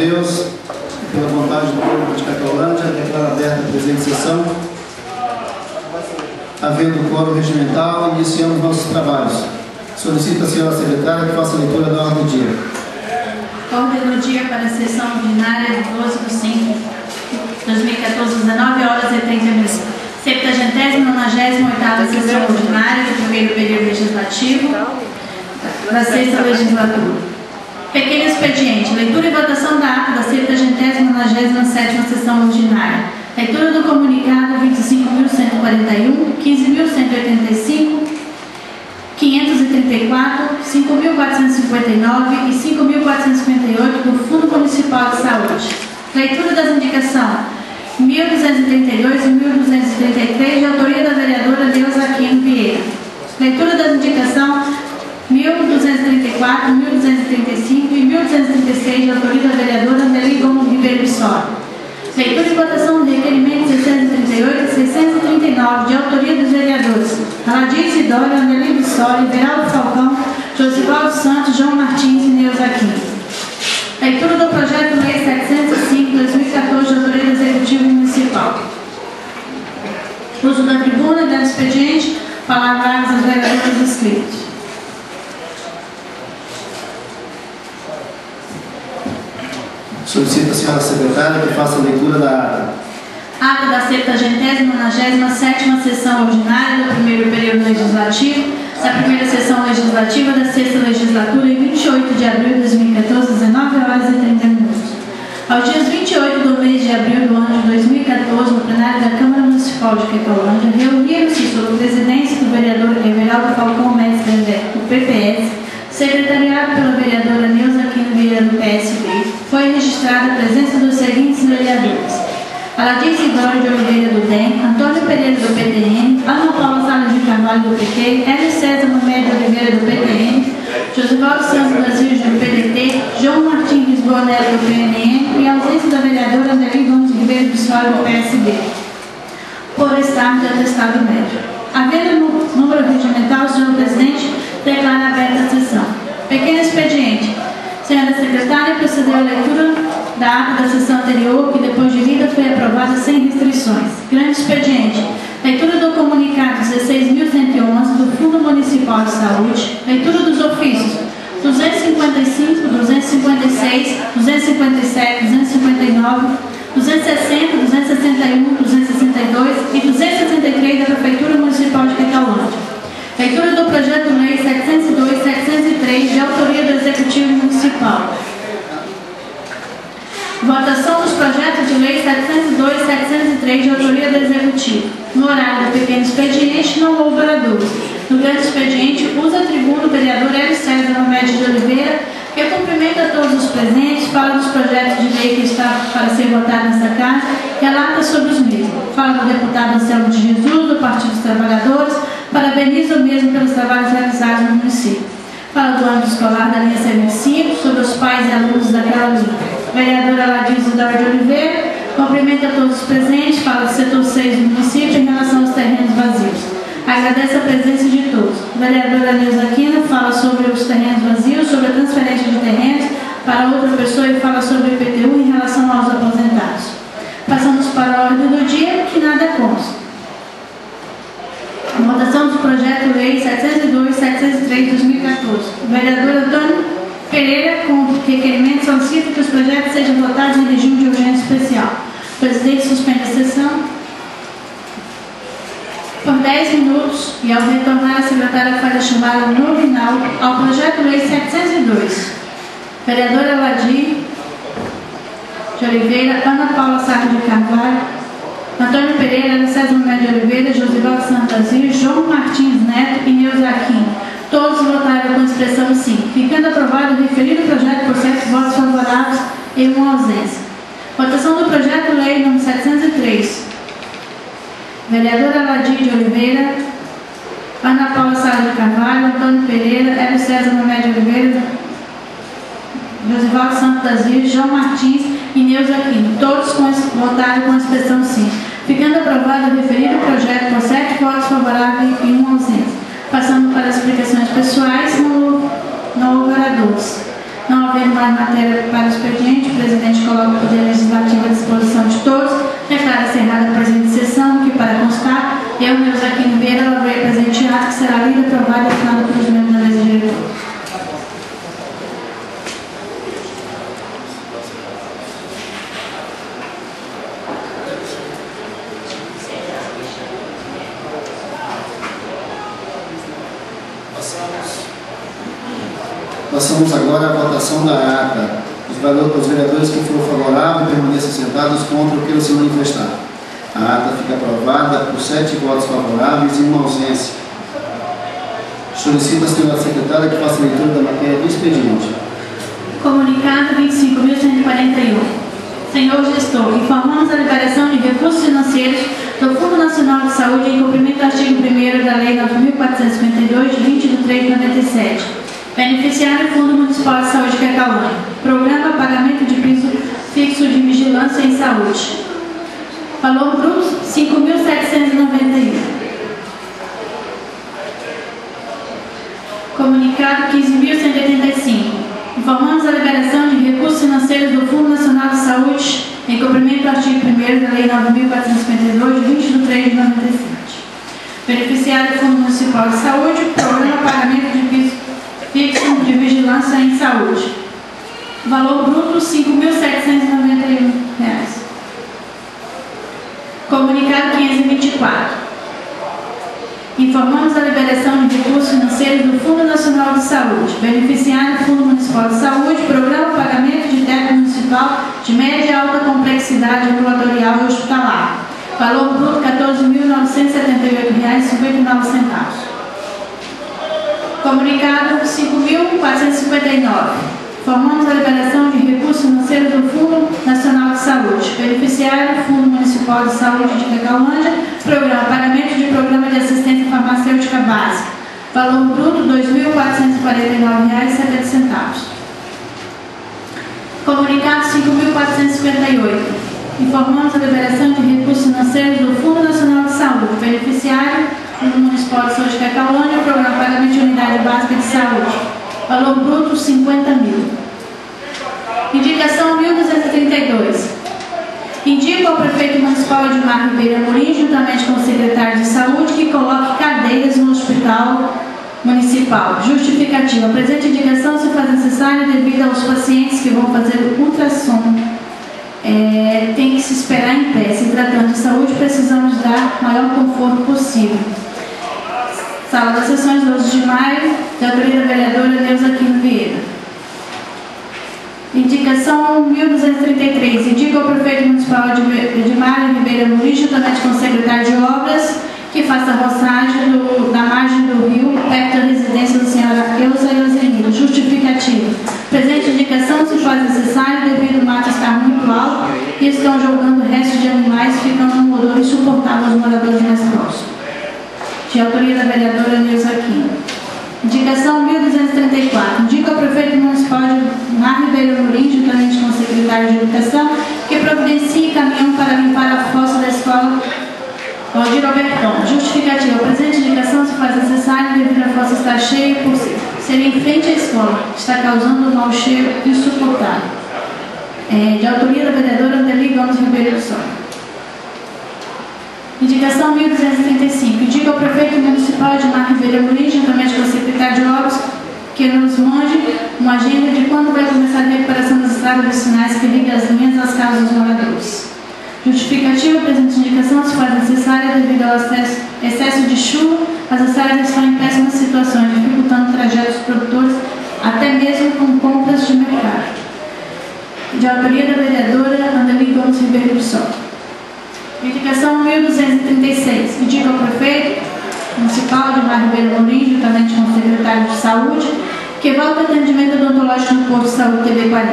Deus, pela vontade do povo de Cacolândia, declaro aberta a presente sessão. Havendo quórum regimental, iniciamos nossos trabalhos. Solicito a senhora secretária que faça a leitura da ordem do dia. Ordem do dia para a sessão ordinária de 12/5/2014, 19 horas e 30 minutos. 70ª/98ª sessão ordinária do primeiro período legislativo da sexta legislatura. Pequeno expediente. Leitura e votação da ata da 70ª/97ª sessão ordinária. Leitura do comunicado 25.141, 15.185, 534, 5.459 e 5.458 do Fundo Municipal de Saúde. Leitura das indicações 1.232 e 1.233 de autoria da vereadora Neuza Aquino Vieira. Leitura das indicações 1.234, 1.235 e 1.236 de autoria da vereadora Nelly Gomes Ribeiro Bissoli. Leitura e votação de requerimentos 638 e 639 de autoria dos vereadores Aladir Isidório, Nelly Bissoli, Veraldo Falcão, Josivaldo Santos, João Martins e Neuza Aquino. Leitura do projeto de lei 705/2014 de autoria do Executivo Municipal. Uso da tribuna, do expediente, palavras dos vereadores inscritos. Solicito a senhora secretária que faça a leitura da ata. Ata da 70ª/97ª sessão ordinária do primeiro período legislativo, da primeira sessão legislativa da sexta legislatura, em 28 de abril de 2014, 19 horas e 30 minutos. Aos dias 28 do mês de abril do ano de 2014, no plenário da Câmara Municipal de Cacolândia, reuniram-se sob a presidência do vereador Everaldo Falcão Mestre, do PPS, secretariado pela vereadora Neuza Aquino Vieira, do PSB, foi registrada a presença dos seguintes vereadores: Aladir Isidório de Oliveira, do DEM, Antônio Pereira, do PTN, Ana Paula Salles de Carvalho, do PT, Hélio César Mamede de Oliveira, do PTN, Josivaldo Santos Brasil, do PDT, João Martins Lisboa Neto, do PNN, e a ausência da vereadora Nelly Gomes Ribeiro Bissoli, do PSB, por estar de atestado médico. Havendo número regimental, o senhor presidente declara aberta a sessão. Pequeno expediente. Senhora secretária, procedeu à leitura da ata da sessão anterior, que depois de lida foi aprovada sem restrições. Grande expediente. Leitura do comunicado 16.111 do Fundo Municipal de Saúde. Leitura dos ofícios 255, 256, 257, 259, 260, 261, 262 e 263 da Prefeitura Municipal de Cacolândia. Leitura do projeto de lei 702, 703, de autoria do Executivo Municipal. Votação dos projetos de lei 702 e 703, de autoria do Executivo. No horário do pequeno expediente, não houve oradores. No grande expediente, usa a tribuna o vereador Hélio César Mamede de Oliveira, que cumprimenta a todos os presentes, fala dos projetos de lei que está para ser votado nesta casa, relata sobre os mesmos. Fala do deputado Anselmo de Jesus, do Partido dos Trabalhadores, parabeniza o mesmo pelos trabalhos realizados no município. Fala do âmbito escolar da linha 75, sobre os pais e alunos daquela linha. Vereadora Aladir Isidório de Oliveira cumprimenta a todos os presentes, fala do setor 6 do município em relação aos terrenos vazios. Agradece a presença de todos. Vereadora Neuza Aquino fala sobre os terrenos vazios, sobre a transferência de terrenos para outra pessoa e fala sobre o IPTU em relação aos aposentados. Passamos para a ordem do dia, que nada consta. Votação do projeto de lei 702 e 703 de 2014. O vereador Antônio Pereira, com requerimento, solicita que os projetos sejam votados em regime de urgência especial. O presidente suspende a sessão por 10 minutos e, ao retornar, a secretária faz a chamada nominal ao projeto de lei 702. Vereadora Aladir de Oliveira, Ana Paula Salles de Carvalho, Antônio Pereira, Ana César Mamede de Oliveira, Josivaldo Santos Brasil, João Martins Neto e Neuza Aquino. Todos votaram com expressão sim, ficando aprovado o referido projeto por 7 votos favoráveis e uma ausência. Votação do projeto de lei número 703. Vereadora Aladir de Oliveira, Ana Paula Salles de Carvalho, Antônio Pereira, Hélio César Mamede de Oliveira, Josivaldo Santos Brasil, João Martins e Neuza Aquino. Todos votaram com expressão sim, ficando aprovado o referido projeto por 7 votos favoráveis e uma ausência. Passando para as explicações pessoais, não houve oradores. Não havendo mais matéria para o expediente, o presidente Passamos agora à votação da ata. Os vereadores que foram favoráveis permaneçam sentados, contra o que se manifestar. A ata fica aprovada por 7 votos favoráveis e uma ausência. Solicito a senhora secretária que faça a leitura da matéria do expediente. Comunicado 25.141. Senhor Gestor, informamos a liberação de recursos financeiros do Fundo Nacional de Saúde em cumprimento do artigo 1º da Lei 9.452, de 20 de 3 de 97. Beneficiário Fundo Municipal de Saúde Cacauã. Programa Pagamento de Piso Fixo de Vigilância em Saúde. Valor bruto, R$ 5.791. Comunicado 15.185. Informamos a liberação de recursos financeiros do Fundo Nacional de Saúde em cumprimento do artigo 1º da Lei 9.452, de 20 de 3 de 97. Beneficiário Fundo Municipal de Saúde, Programa Pagamento de Piso Fixo de Vigilância em Saúde. Valor bruto, R$ 5.791. Comunicado 524. Informamos a liberação de recursos financeiros do Fundo Nacional de Saúde. Beneficiário Fundo Municipal de Saúde, Programa Pagamento de Teto Municipal de Média e Alta Complexidade Ambulatorial e Hospitalar. Valor bruto, R$ 14.978,59. Comunicado 5.459. Informamos a liberação de recursos financeiros do Fundo Nacional de Saúde. Beneficiário Fundo Municipal de Saúde de Cacauã, Programa Pagamento de Programa de Assistência Farmacêutica Básica. Valor bruto, R$ 2.449,70. Comunicado 5.458. Informamos a liberação de recursos financeiros do Fundo Nacional de Saúde. Beneficiário Fundo Municipal de Saúde de Cacauã, Programa Pagamento de Unidade Básica de Saúde. Valor bruto, R$ 50 mil. Indicação 1232. Indico ao prefeito municipal Edmar Ribeiro Amorim, juntamente com o secretário de saúde, que coloque cadeiras no hospital municipal. Justificativa. A presente indicação se faz necessária devido aos pacientes que vão fazer ultrassom. Tem que se esperar em pé. Se tratando de saúde, precisamos dar o maior conforto possível. Sala das Sessões, 12 de maio, de autoria da vereadora Neuza Aquino Vieira. Indicação 1233. Indica ao prefeito municipal Edmar Ribeiro Amorim, juntamente com o secretário de obras, que faça a roçagem da margem do rio, perto da residência da senhora Elza Eusenildo. Justificativa. Presente indicação se faz necessário devido ao mato estar muito alto e estão jogando restos de animais, ficando um odor insuportável aos moradores mais próximos. De autoria da vereadora Neuza Aquino. Indicação 1234. Indica ao prefeito municipal de Mar Ribeiro Amorim, juntamente com o secretário de Educação, que providencie caminhão para limpar a fossa da escola Valdir Alberton. Justificativa. A presente indicação se faz necessária devido à fossa estar cheia por ser em frente à escola. Está causando um mau cheiro insuportável. De autoria da vereadora Andeli Gomes Ribeiro do Sol. Indicação 1235. Indica ao prefeito municipal de Mar Ribeiro Amorim, juntamente com o secretário de obras, que nos mande uma agenda de quando vai começar a recuperação das estradas vicinais que ligam as linhas às casas dos moradores. Justificativa. A presente indicação se faz necessária devido ao excesso de chuva. As estradas estão em péssimas situações, dificultando o trajeto dos produtores, até mesmo com compras de mercado. De autoria da vereadora Andeli Gomes Ribeiro do Sol. Indicação 1236. Indica ao prefeito municipal de Mar Ribeiro Amorim, juntamente com o secretário de saúde, que volta ao atendimento odontológico no Posto de Saúde TV 40.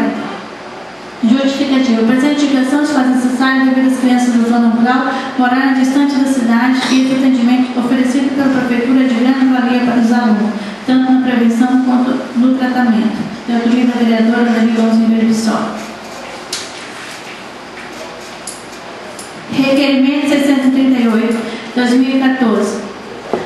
Justificativa. A presente indicação se faz necessária devido às crianças da zona rural morarem distante da cidade e esse atendimento oferecido pela prefeitura é de grande valia para os alunos, tanto na prevenção quanto no tratamento. De autoria da vereadora Andeli Gomes Ribeiro do Sol. Requerimento 638/2014.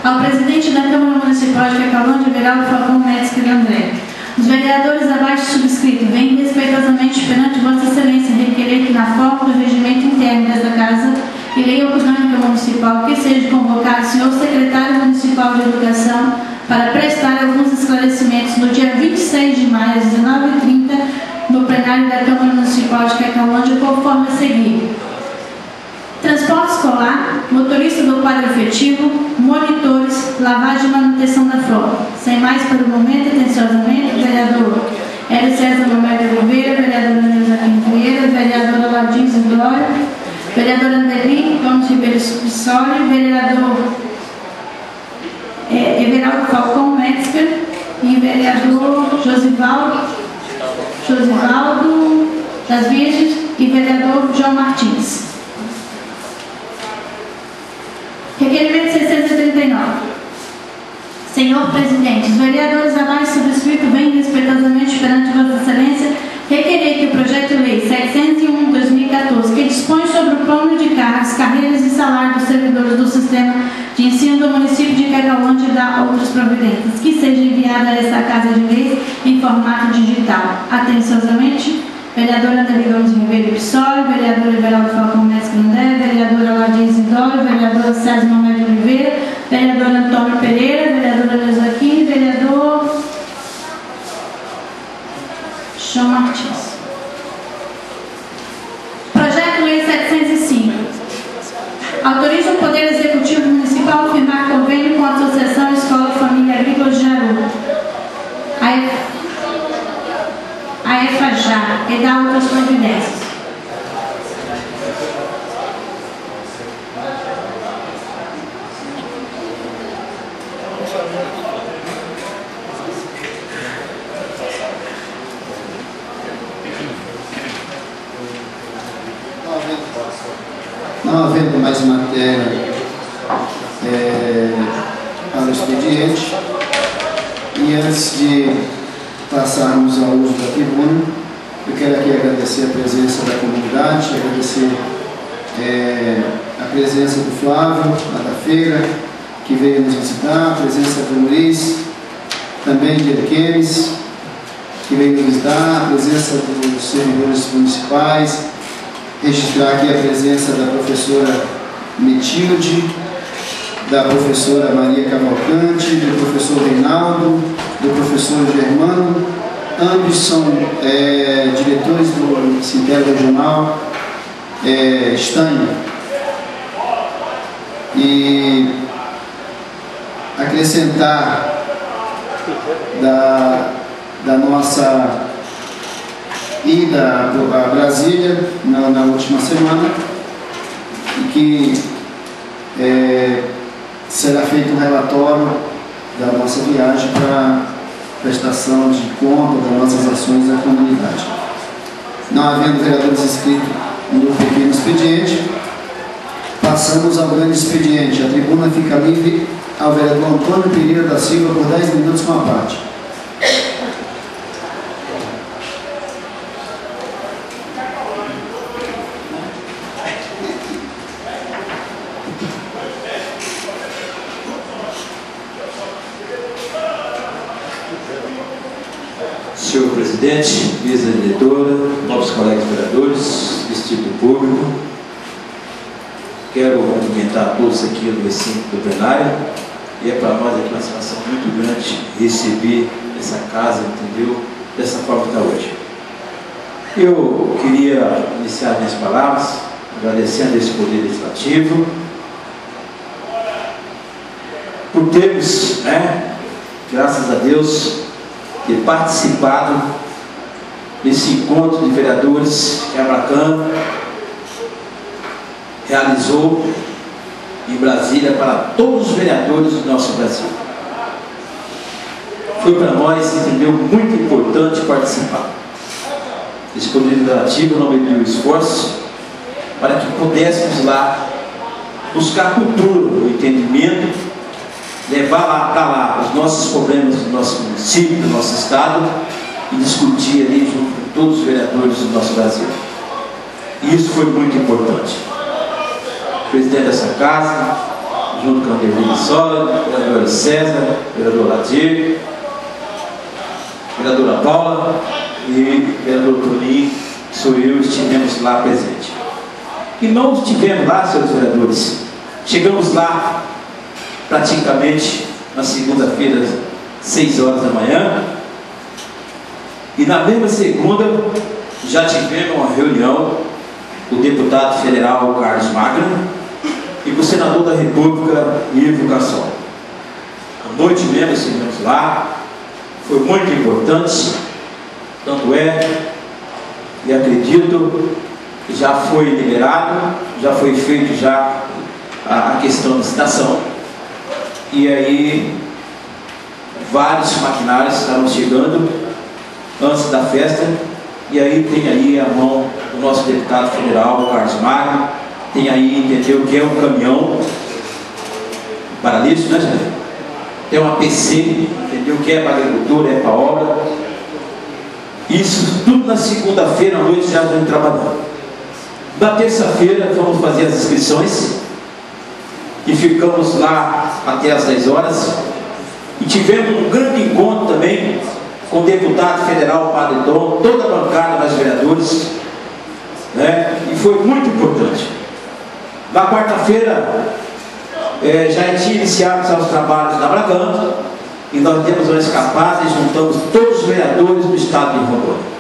Ao presidente da Câmara Municipal de Cacauã, Everaldo Falcão Metzger André. Os vereadores abaixo subscritos vêm respeitosamente perante Vossa Excelência requerer que, na forma do regimento interno desta Casa e Lei Orgânica Municipal, que seja convocado o senhor secretário municipal de Educação para prestar alguns esclarecimentos no dia 26 de maio, às 19h30, no plenário da Câmara Municipal de Cacauã, conforme a seguir: transporte escolar, motorista do quadro efetivo, monitores, lavagem e manutenção da frota. Sem mais para o momento, atenciosamente, vereador Hélio César Romero de Oliveira, vereadora Neuza Quinteira, vereadora Ladim Zindório, vereadora Andeli Gomes Ribeiro Pissoli, vereador Everaldo Falcão Metzger e vereador Josivaldo das Virgens e vereador João Martins. Requerimento 639. Senhor Presidente, os vereadores abaixo subscrito vêm respeitosamente perante Vossa Excelência requerer que o projeto de lei 701/2014, que dispõe sobre o plano de cargos, carreiras e salário dos servidores do sistema de ensino do município de Caicalândia e da outras providências, que seja enviada a esta Casa de Leis em formato digital. Atenciosamente, vereadora Andeli Gomes Ribeiro Pissoli, vereador Everaldo Falcão Mescandé, vereadora Ladim Zindório, vereadora César Romero de Oliveira, vereador Antônio Pereira, vereadora Neuza Quinteira, vereador João Martins. Projeto de Lei 705. Autoriza o Poder Executivo Municipal a firmar convênio com a Associação Escola e Família Agrícola de Jaru, a EFAJA, e dar outras providências. Não havendo mais matéria para o expediente, e antes de passarmos ao uso da tribuna, eu quero aqui agradecer a presença da comunidade, agradecer a presença do Flávio, lá da feira, que veio nos visitar, a presença do Luiz, também de Erquemes, que veio nos visitar, a presença dos servidores municipais, registrar aqui a presença da professora Metilde, da professora Maria Cavalcante, do professor Reinaldo, do professor Germano. Ambos são diretores do Sintério Regional Estanho. E acrescentar da nossa ida a Brasília na última semana, e que será feito um relatório da nossa viagem para prestação de conta das nossas ações à comunidade. Não havendo vereadores inscritos no pequeno expediente, passamos ao grande expediente. A tribuna fica livre ao vereador Antônio Pereira da Silva por 10 minutos com a parte. Senhor Presidente, mesa diretora, novos colegas vereadores, distinto público, quero cumprimentar todos aqui no recinto do plenário, e é para nós aqui uma satisfação muito grande receber essa casa, entendeu? Dessa forma que está hoje. Eu queria iniciar minhas palavras agradecendo esse Poder Legislativo por termos, graças a Deus, ter participado desse encontro de vereadores que a Abracan realizou em Brasília para todos os vereadores do nosso Brasil. Foi para nós, entendeu, muito importante participar. Esse Poder Legislativo não mediu esforço para que pudéssemos lá buscar cultura, o entendimento, levar para lá os nossos problemas do nosso município, do nosso estado, e discutir ali junto com todos os vereadores do nosso Brasil. E isso foi muito importante. O presidente dessa casa, junto com a Andeli Sola, vereador César, vereador Ladir, vereadora Paula e vereador Toninho, que sou eu, estivemos lá presente. E não estivemos lá, senhores vereadores, chegamos lá praticamente na segunda-feira, 6 horas da manhã, e na mesma segunda já tivemos uma reunião com o deputado federal Carlos Magno e com o senador da República Ivo Cassol. À noite mesmo estivemos lá, foi muito importante, Tanto é, e acredito que já foi liberado, já foi feito já a questão da citação. E aí, vários maquinários estarão chegando antes da festa. E aí tem aí a mão do nosso deputado federal, Carlos Magno. Tem aí, entendeu, que é um caminhão para lixo, né, gente? Tem uma PC, entendeu, que é para agricultura, é para obra. Isso tudo na segunda-feira à noite já vamos trabalhando. Na terça-feira vamos fazer as inscrições e ficamos lá até as 10 horas. E tivemos um grande encontro também com o deputado federal Padre Tom, toda a bancada dos vereadores, né? E foi muito importante. Na quarta-feira já tinha iniciado os trabalhos da Bragança e nós temos uma escapada e juntamos todos os vereadores do estado de Rondônia.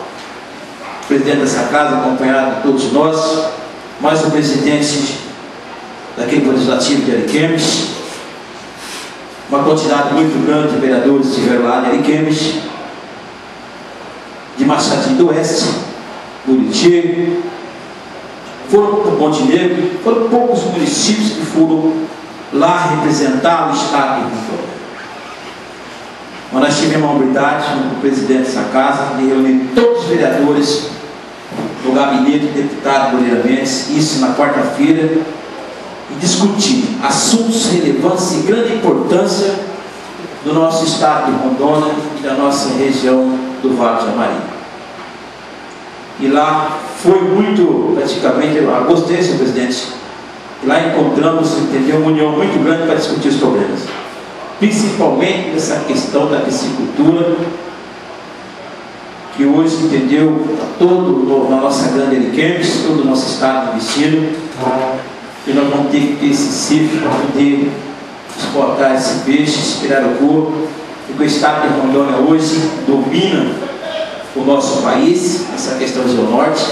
O presidente dessa casa, acompanhado de todos nós, mais o presidente daquele legislativo de Ariquemes, uma quantidade muito grande de vereadores estiveram lá em Ariquemes, de Machadinho do Oeste, Buriti, foram para o Monte Negro, foram poucos municípios que foram lá representar o estado de Rondônia. Mas nós tivemos a humildade, com o presidente dessa casa, de reunir todos os vereadores no gabinete do deputado Moreira Mendes, isso na quarta-feira, e discutir assuntos relevantes e grande importância do nosso estado de Rondônia e da nossa região do Vale de Amarim. E lá foi muito, praticamente, eu gostei, senhor presidente, e lá encontramos, entendeu, uma união muito grande para discutir os problemas, principalmente nessa questão da piscicultura, que hoje, entendeu, está todo na nossa grande Ariquemes, todo o nosso estado investindo, e nós vamos ter que ter esse cifre para poder exportar esse peixe, esse pirarucu, porque o estado de Rondônia hoje domina o nosso país, essa questão do norte,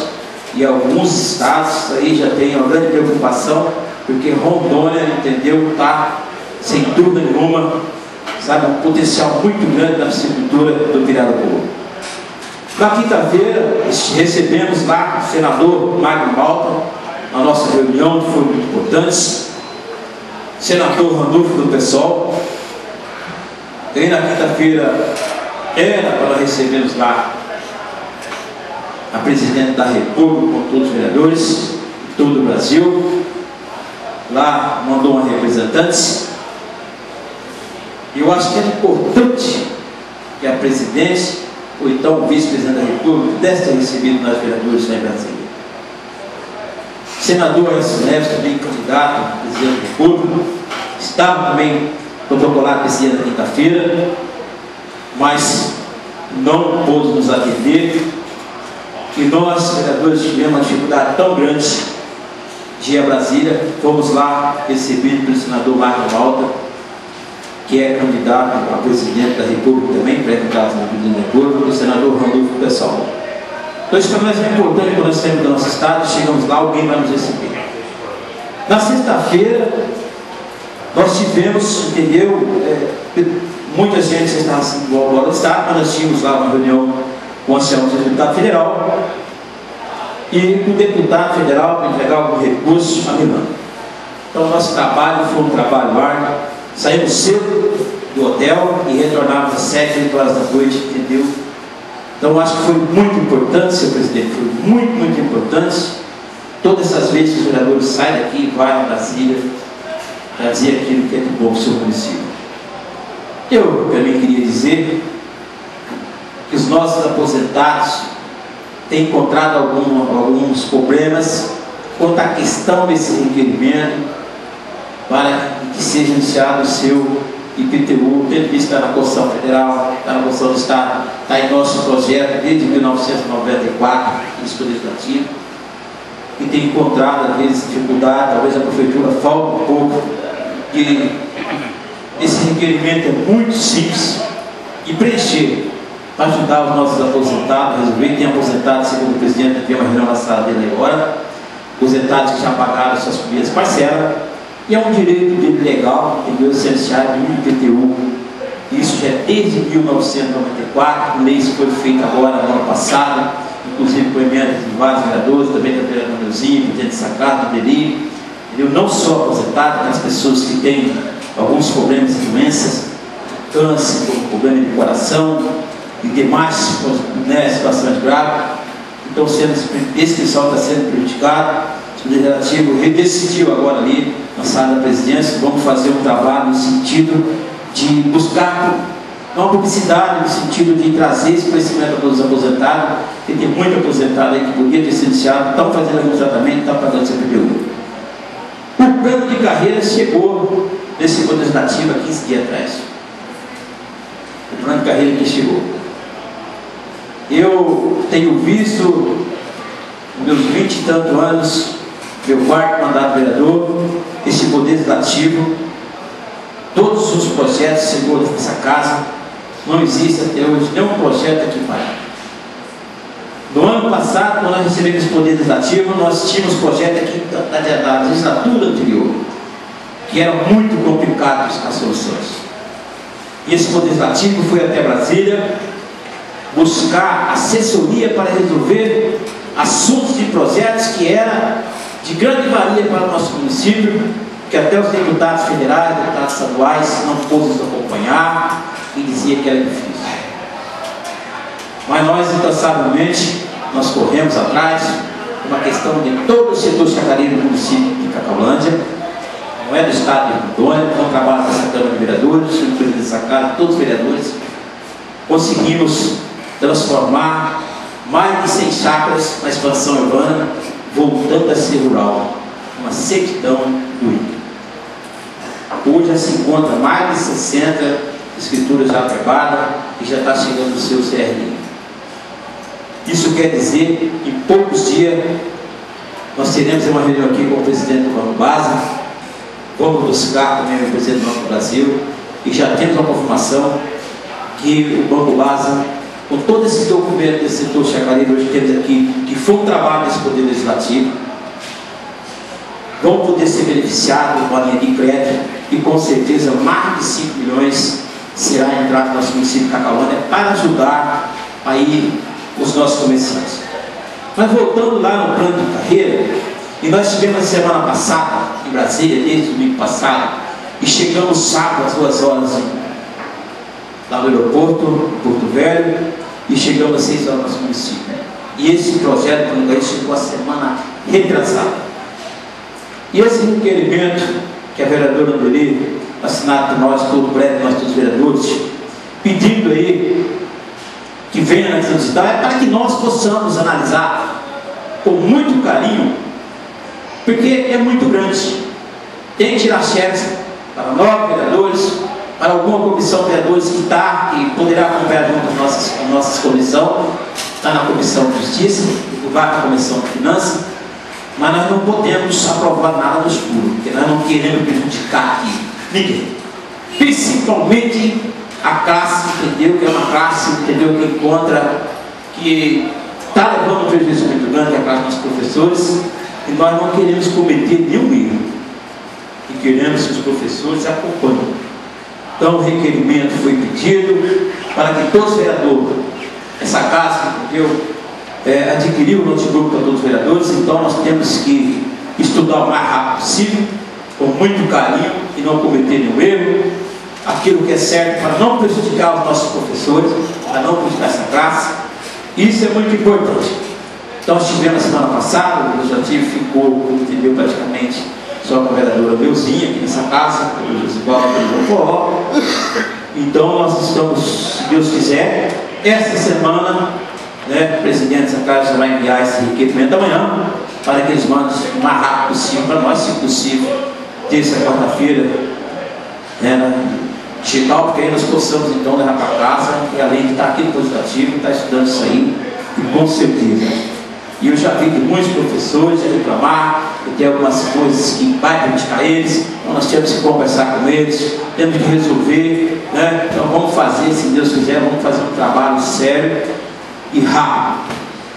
e alguns estados aí já têm uma grande preocupação, porque Rondônia, entendeu, está, sem dúvida nenhuma, sabe, um potencial muito grande na piscicultura do pirarucu. Na quinta-feira, recebemos lá o senador Magno Malta, na nossa reunião, que foi muito importante, senador Randolfo do PSOL. E na quinta-feira era para recebermos lá a presidente da República, com todos os vereadores de todo o Brasil. Lá mandou uma representante. Eu acho que é importante que a presidente, ou então o vice-presidente da República, pudesse ter recebido nós vereadores lá em Brasília. O senador Aécio Neves, também candidato a presidente da República, estava também protocolado esse dia da quinta-feira, mas não pôde nos atender. E nós, vereadores, tivemos uma dificuldade tão grande de ir a Brasília. Fomos lá recebidos pelo senador Magno Malta, que é candidato a presidente da República também, pré-candidato da presidente da República, do senador Randolfo Pessoal. Então, isso para nós é importante, quando nós temos do nosso estado, chegamos lá, alguém vai nos receber. Na sexta-feira, nós tivemos, entendeu, muita gente estava assim, igual ao estado, mas nós tínhamos lá uma reunião com o ancião do deputado federal e o deputado federal para entregar algum recurso a Milano. Então, o nosso trabalho foi um trabalho árduo. Saímos cedo do hotel e retornávamos às 7, 8 horas da noite, entendeu? Então, acho que foi muito importante, senhor presidente, foi muito, muito importante. Todas essas vezes que os vereadores saem daqui e vão a Brasília para dizer aquilo que é de bom para o seu município. Eu também queria dizer que os nossos aposentados têm encontrado alguns problemas quanto à questão desse requerimento para que seja iniciado o seu IPTU, tendo visto está na Constituição Federal, está na Constituição do Estado, está em nosso projeto desde 1994, isso legislativo, e tem encontrado, às vezes, dificuldade, talvez a prefeitura falta um pouco, que esse requerimento é muito simples e preencher para ajudar os nossos aposentados, resolver. Tem aposentados, segundo o presidente, tem uma reunião na sala dele agora, aposentados que já pagaram suas primeiras parcelas, e é um direito dele legal, entendeu? Essencial de um IPTU Isso já é desde 1994, lei que foi feita agora, no ano passado, inclusive com emendas de vários vereadores, também da vereadora Neuzinha, presidente Sacado, do Deli. Eu não sou aposentado, aquelas pessoas que têm alguns problemas e doenças, câncer, problema de coração e demais, né, situações graves. Então, esse pessoal está sendo prejudicado. O Legislativo decidiu agora ali, na sala da presidência, vamos fazer um trabalho no sentido de buscar uma publicidade, no sentido de trazer esse conhecimento para os aposentados, porque tem muito aposentado aí que podia ter sido iniciado, estão fazendo algum tratamento, estão pagando seu PTU. O plano de carreira chegou nesse Poder Legislativo há 15 dias atrás. O plano de carreira que chegou. Eu tenho visto, nos meus 20 e tantos anos, meu quarto mandato vereador, esse Poder Legislativo, todos os projetos chegou nessa casa, não existe até hoje nenhum projeto aqui parado. No ano passado, quando nós recebemos esse Poder Legislativo, nós tínhamos projeto aqui da legislatura anterior, que era muito complicado buscar soluções. E esse Poder Legislativo foi até Brasília buscar assessoria para resolver assuntos de projetos que era de grande valia para o nosso município, que até os deputados federais, deputados estaduais não pôde nos acompanhar e dizia que era difícil. Mas nós, incansavelmente, nós corremos atrás, uma questão de todo o setor chacareiro do município de Cacaulândia, não é do estado de Rondônia, não trabalha com essa Câmara de Vereadores, o presidente dessa casa, todos os vereadores, conseguimos transformar mais de 100 chácaras na expansão urbana, voltando a ser rural, uma certidão do INCRA. Hoje já se encontra mais de 60 escrituras já aprovadas e já está chegando o seu CRI. Isso quer dizer que em poucos dias nós teremos uma reunião aqui com o presidente do Banco Basa, vamos buscar também o presidente do Banco do Brasil e já temos uma confirmação que o Banco Basa, com todo esse documento desse setor chacareiro hoje temos aqui, que foi um trabalho desse Poder Legislativo, vão poder ser beneficiados com a linha de crédito e com certeza mais de 5 milhões será entrado no nosso município de Cacaulândia para ajudar aí os nossos comerciantes. Mas voltando lá no plano de carreira, e nós estivemos na semana passada em Brasília, desde o domingo passado, e chegamos sábado às 2 horas lá no aeroporto, em Porto Velho, e chegamos às 6 horas no nosso município. E esse projeto do plano de carreira chegou a semana retrasada. E esse requerimento que a vereadora Andorê, assinado por nós, todo breve, nós todos os vereadores, pedindo aí que venha na cidade, é para que nós possamos analisar com muito carinho, porque é muito grande. Tem que tirar chefes para 9 vereadores, para alguma comissão de vereadores que poderá acompanhar junto a nossa comissão, está na Comissão de Justiça, vai para a Comissão de Finanças, mas nós não podemos aprovar nada no escuro, porque nós não queremos prejudicar aqui ninguém. Principalmente a classe, entendeu? Que é uma classe, entendeu? Que encontra, que está levando um prejuízo muito grande, a classe dos professores, e nós não queremos cometer nenhum erro. E queremos que os professores acompanhem. Então o requerimento foi pedido para que todos os vereadores, essa casa, entendeu? Adquiriu o notebook para todos os vereadores, então nós temos que estudar o mais rápido possível, com muito carinho e não cometer nenhum erro, aquilo que é certo para não prejudicar os nossos professores, para não prejudicar essa classe. Isso é muito importante. Então nós tivemos na semana passada, o legislativo ficou, entendeu, praticamente só com a vereadora Neuzinha aqui nessa casa, o Josival do Forró. Então nós estamos, se Deus quiser, essa semana, né, o presidente dessa casa vai enviar esse requerimento amanhã para que eles mandem o mais rápido possível para nós, se possível, terça, quarta-feira, né, digital, porque aí nós possamos então levar para casa, e além de estar aqui no Legislativo, estar estudando isso aí, e com certeza. E eu já vi de muitos professores reclamar, que tem algumas coisas que vai prejudicar eles, então nós temos que conversar com eles, temos que resolver, né? Então vamos fazer, se Deus quiser, vamos fazer um trabalho sério e rápido,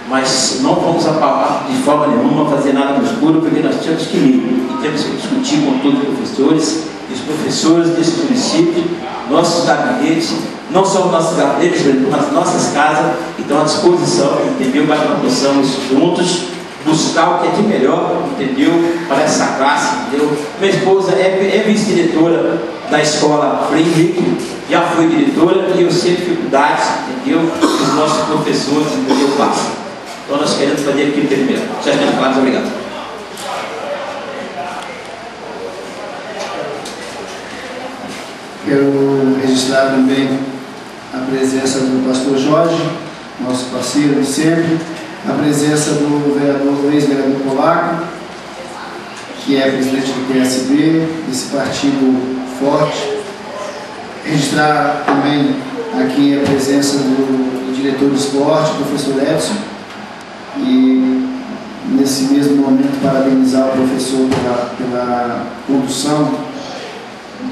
mas não vamos apagar de forma nenhuma fazer nada no escuro, porque nós temos que ir e temos que discutir com todos os professores e os professores desse município. nossos gabinetes, não só os nossos gabinetes, mas nossas casas, que estão à disposição, entendeu? Para que nós possamos juntos buscar o que é de melhor, entendeu? Para essa classe, entendeu? Minha esposa é vice-diretora da escola Frei Henrique, já foi diretora, e eu sei dificuldades, entendeu? Que os nossos professores, entendeu? Passam. Então nós queremos fazer aquilo que é de melhor. Já temos palavras, obrigado. Quero registrar também a presença do pastor Jorge, nosso parceiro de sempre, a presença do vereador, ex-vereador Polaco, que é presidente do PSB, desse partido forte. Registrar também aqui a presença do diretor do esporte, professor Edson, e nesse mesmo momento parabenizar o professor pela condução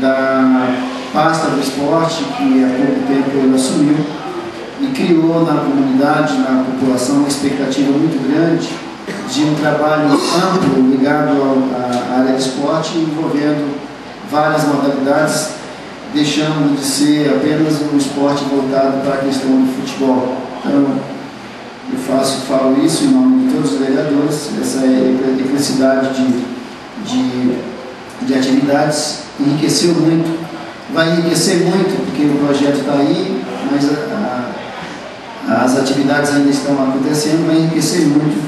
da pasta do esporte, que há pouco tempo ele assumiu e criou na comunidade, na população, uma expectativa muito grande de um trabalho amplo ligado à área de esporte, envolvendo várias modalidades, deixando de ser apenas um esporte voltado para a questão do futebol. Então, eu falo isso em nome de todos os vereadores, essa diversidade de atividades enriqueceu muito, vai enriquecer muito, porque o projeto está aí, mas as atividades ainda estão acontecendo, vai enriquecer muito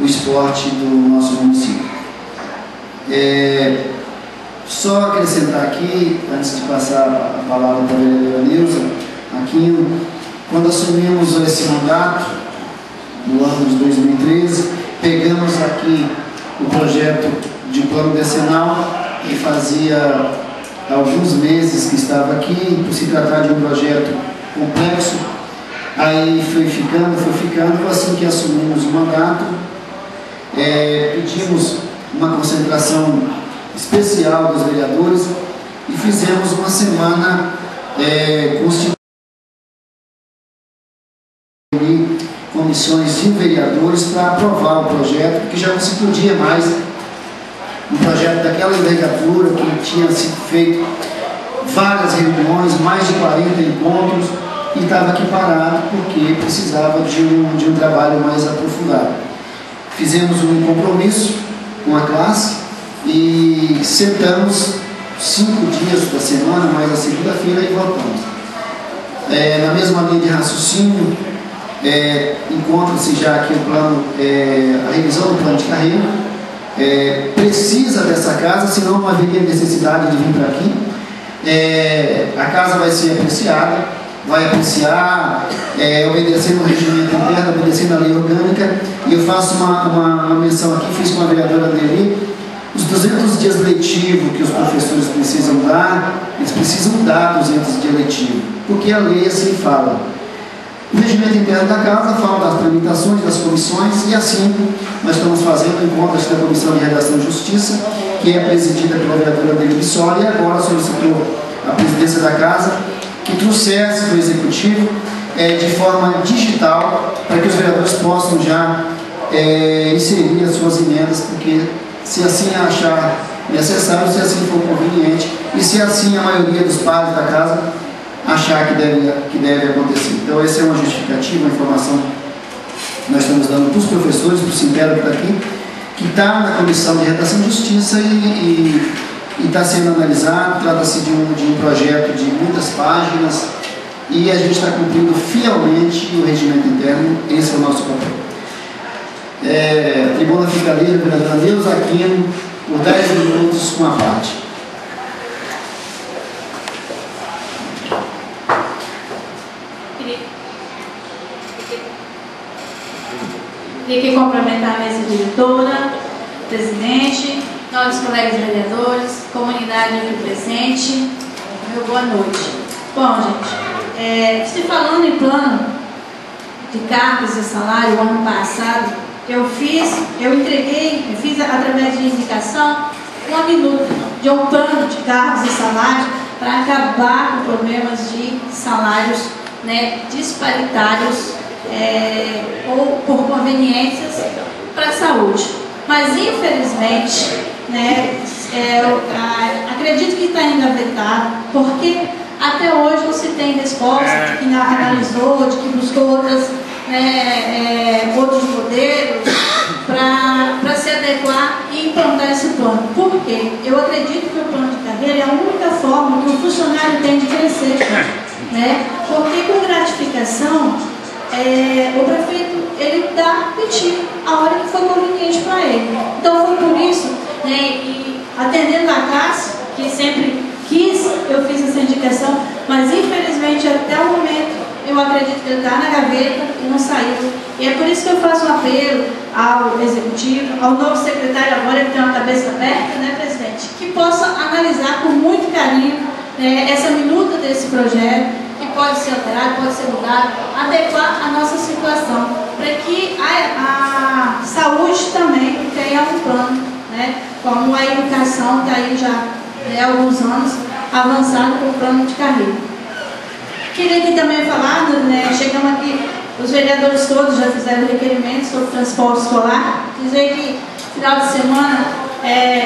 o esporte do nosso município. Só acrescentar aqui, antes de passar a palavra para a vereadora Nilza Aquino, quando assumimos esse mandato, no ano de 2013, pegamos aqui o projeto de plano decenal, que fazia alguns meses que estava aqui, por se tratar de um projeto complexo. Aí foi ficando, assim que assumimos o mandato, pedimos uma concentração especial dos vereadores e fizemos uma semana constituindo comissões de vereadores para aprovar o projeto, porque já não se podia mais um projeto daquela envergadura, que tinha sido feito várias reuniões, mais de 40 encontros, e estava aqui parado porque precisava de um trabalho mais aprofundado. Fizemos um compromisso com a classe e sentamos 5 dias da semana, mais a segunda-feira, e votamos. Na mesma linha de raciocínio, encontra-se já aqui o plano, a revisão do plano de carreira. Precisa dessa casa, senão não haveria necessidade de vir para aqui. A casa vai ser apreciada, vai apreciar, obedecendo o regimento interno, obedecendo a lei orgânica. E eu faço uma menção aqui, fiz com a vereadora Adeli, os 200 dias letivos que os professores precisam dar, eles precisam dar 200 dias letivos, porque a lei assim fala. O regimento interno da casa fala das tramitações, das comissões, e assim nós estamos fazendo encontros da Comissão de Redação e Justiça, que é presidida pela vereadora Adeli Bissoli, e agora solicitou a presidência da casa que trouxesse do Executivo de forma digital, para que os vereadores possam já inserir as suas emendas, porque se assim achar necessário, se assim for conveniente, e se assim a maioria dos pares da casa achar que deve acontecer. Então essa é uma justificativa, uma informação que nós estamos dando para os professores, para o Sintero que está aqui, que está na Comissão de Redação e Justiça e está sendo analisado. Trata-se de um projeto de muitas páginas e a gente está cumprindo fielmente o regimento interno. Esse é o nosso papel. A tribuna fica livre, vereadora Nilza Aquino, por 10 minutos com a parte. Queria aqui cumprimentar a mesa diretora, presidente, nossos colegas vereadores, comunidade aqui presente, meu boa noite. Bom, gente, se falando em plano de cargos e salário, o ano passado, eu fiz através de indicação uma minuta de um plano de cargos e salários para acabar com problemas de salários, disparitários, ou por conveniências para a saúde. Mas infelizmente, acredito que está ainda vetado, porque Até hoje não se tem resposta de que analisou, de que buscou outros modelos para se adequar e implantar esse plano. Por quê? Eu acredito que o plano de carreira é a única forma que o funcionário tem de crescer. Porque com gratificação, o prefeito ele dá pedido a hora que for conveniente para ele. Então foi por isso, e atendendo a classe, que sempre quis, eu fiz essa indicação, mas infelizmente até o momento eu acredito que ele está na gaveta e não saiu. E é por isso que eu faço um apelo ao executivo, ao novo secretário agora que tem uma cabeça aberta, presidente, que possa analisar com muito carinho essa minuta desse projeto, que pode ser alterado, pode ser mudado, adequar a nossa situação, para que a saúde também tenha um plano, como a educação está aí já há alguns anos avançado com o plano de carreira. Queria aqui também falar, chegamos aqui, os vereadores todos já fizeram requerimentos sobre transporte escolar, dizer que final de semana,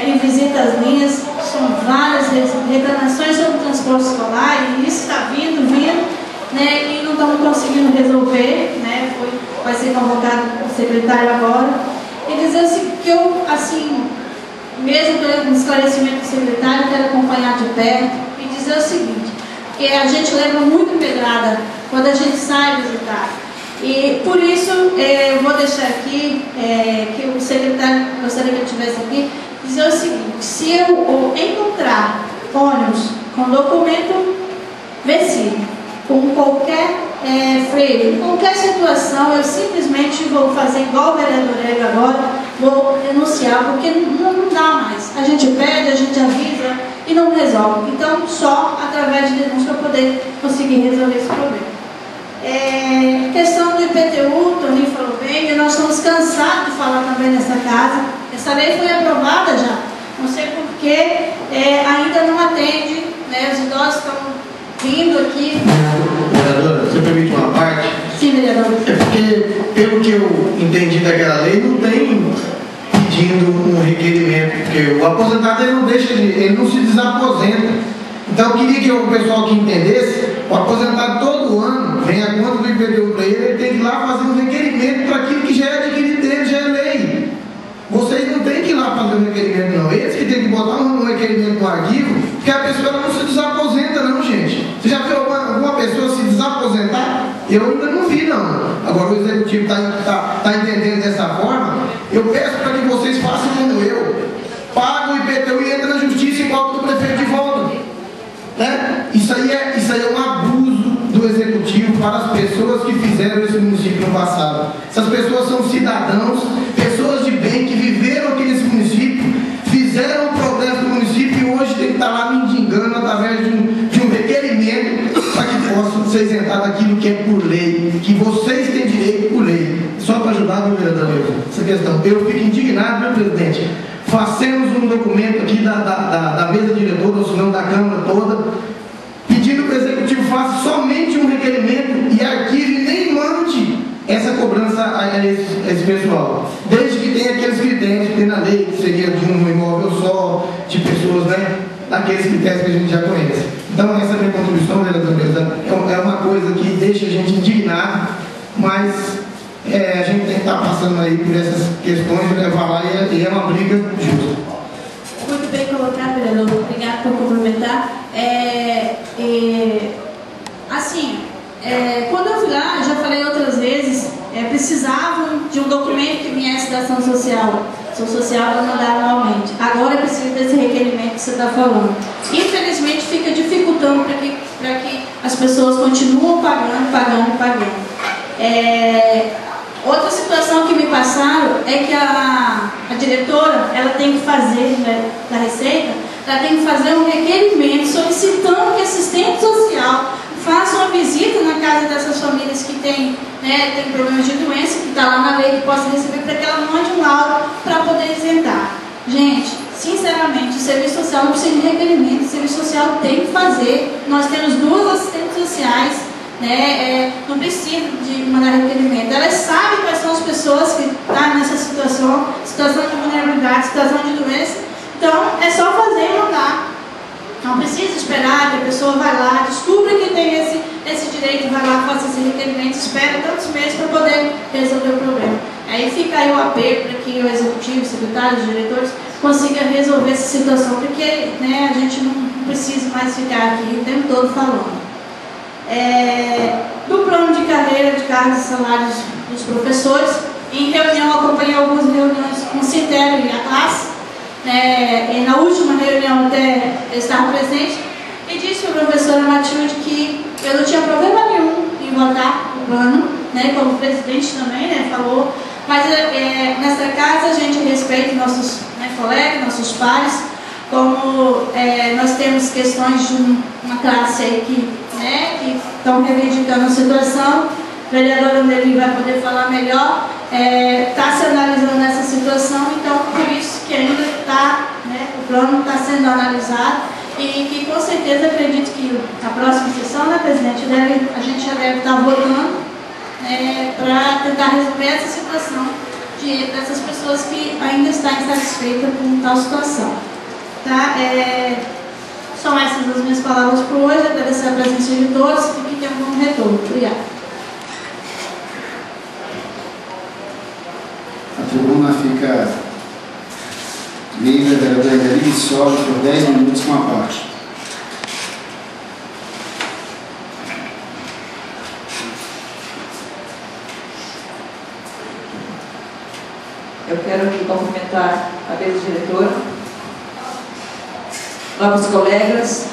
em visita às linhas, são várias reclamações sobre o transporte escolar, e isso está vindo, e não estamos conseguindo resolver, vai ser convocado o secretário agora, e dizer assim, que eu, assim, mesmo pelo esclarecimento do secretário, quero acompanhar de perto e dizer o seguinte, que a gente leva muito pedrada quando a gente sai visitar. E por isso eu vou deixar aqui, que o secretário gostaria que eu estivesse aqui, dizer o seguinte, se eu encontrar ônibus com documento vencido, com qualquer freio, em qualquer situação, eu simplesmente vou fazer igual o vereador Hélio agora, vou denunciar, porque não dá mais. A gente pede, a gente avisa e não resolve. Então, só através de denúncia para poder conseguir resolver esse problema. Questão do IPTU, o Toninho falou bem, e nós estamos cansados de falar também nessa casa. Essa lei foi aprovada já, não sei porquê, ainda não atende, os idosos estão vindo aqui. Vereadora, você permite uma parte? Sim, vereador. É porque, pelo que eu entendi daquela lei, não tem pedindo um requerimento, porque o aposentado ele não se desaposenta. Então eu queria que o pessoal que entendesse, o aposentado todo ano, vem a conta do IPTU para ele tem que ir lá fazer um requerimento para aquilo que já é adquirido dele, já é lei. Vocês não têm que ir lá fazer um requerimento não, eles que tem que botar um requerimento no arquivo, porque a pessoa não se desaposenta não, gente. Você já viu alguma pessoa se desaposentar? Eu ainda não vi não. Agora o executivo está entendendo dessa forma. Eu peço para que vocês façam como eu, pagam o IPTU e entram na justiça e colocam o prefeito de volta. Isso aí é um abuso do executivo para as pessoas que fizeram esse município no passado. Essas pessoas são cidadãos, pessoas de bem que viveram aqui nesse município, fizeram o progresso do município e hoje tem que estar lá mendigando através de um requerimento para que possam ser isentados daquilo que é por lei, que vocês têm direito por lei. Só para ajudar, meu vereador, essa questão. Eu fico indignado, meu presidente. Façamos um documento aqui da mesa diretora, ou se não da Câmara toda, pedindo que o Executivo faça somente um requerimento e arquive e nem mande essa cobrança a esse pessoal. Desde que tenha aqueles critérios que tem na lei, que seria de um imóvel só, de pessoas, daqueles critérios que a gente já conhece. Então essa é a minha contribuição, vereador, é uma coisa que deixa a gente indignado, mas a gente tem que estar passando aí por essas questões e levar lá e é uma briga justa. Muito bem colocado, vereador. Obrigado por complementar. Quando eu fui lá, já falei outras vezes, precisavam de um documento que viesse da ação social. Ação social vai mandar anualmente. Agora precisa desse requerimento que você está falando. Infelizmente fica dificultando para que as pessoas continuem pagando. Outra situação que me passaram é que a diretora, ela tem que fazer, da Receita, ela tem que fazer um requerimento solicitando que a assistente social faça uma visita na casa dessas famílias que tem problemas de doença, que está lá na lei, que possa receber, para que ela mande um laudo para poder isentar. Gente, sinceramente, o serviço social não precisa de requerimento, o serviço social tem que fazer. Nós temos 2 assistentes sociais, não precisa de mandar requerimento. Elas sabem quais são as pessoas que estão nessa situação de vulnerabilidade, situação de doença. Então, é só fazer e mandar. Não precisa esperar que a pessoa vá lá, descubra que tem esse direito, vai lá, faça esse requerimento, espera tantos meses para poder resolver o problema. Aí fica aí o apelo para que o executivo, o secretário, os diretores consiga resolver essa situação, porque, né, a gente não precisa mais ficar aqui o tempo todo falando. Do plano de carreira, de cargos e salários dos professores, em reunião, acompanhei algumas reuniões com o Citério e a classe, e na última reunião até eu estava presente, e disse para a professora Matilde que eu não tinha problema nenhum em votar o plano, né, como o presidente também, né, falou, mas nessa casa a gente respeita nossos, né, colegas, nossos pares, como nós temos questões de uma classe aí que estão reivindicando a situação, o vereador Andeli vai poder falar melhor, está se analisando essa situação, então por isso que ainda está, né, o plano está sendo analisado e que com certeza acredito que a próxima sessão, né, presidente, a gente já deve estar votando para tentar resolver essa situação dessas pessoas que ainda estão insatisfeitas com tal situação. Tá? São essas as minhas palavras por hoje, agradecer a presença de todos e que tenham um bom retorno. Obrigada. A tribuna fica livre, vereador Andeli, sobe por 10 minutos com a parte. Eu quero aqui cumprimentar a mesa diretora, novos colegas,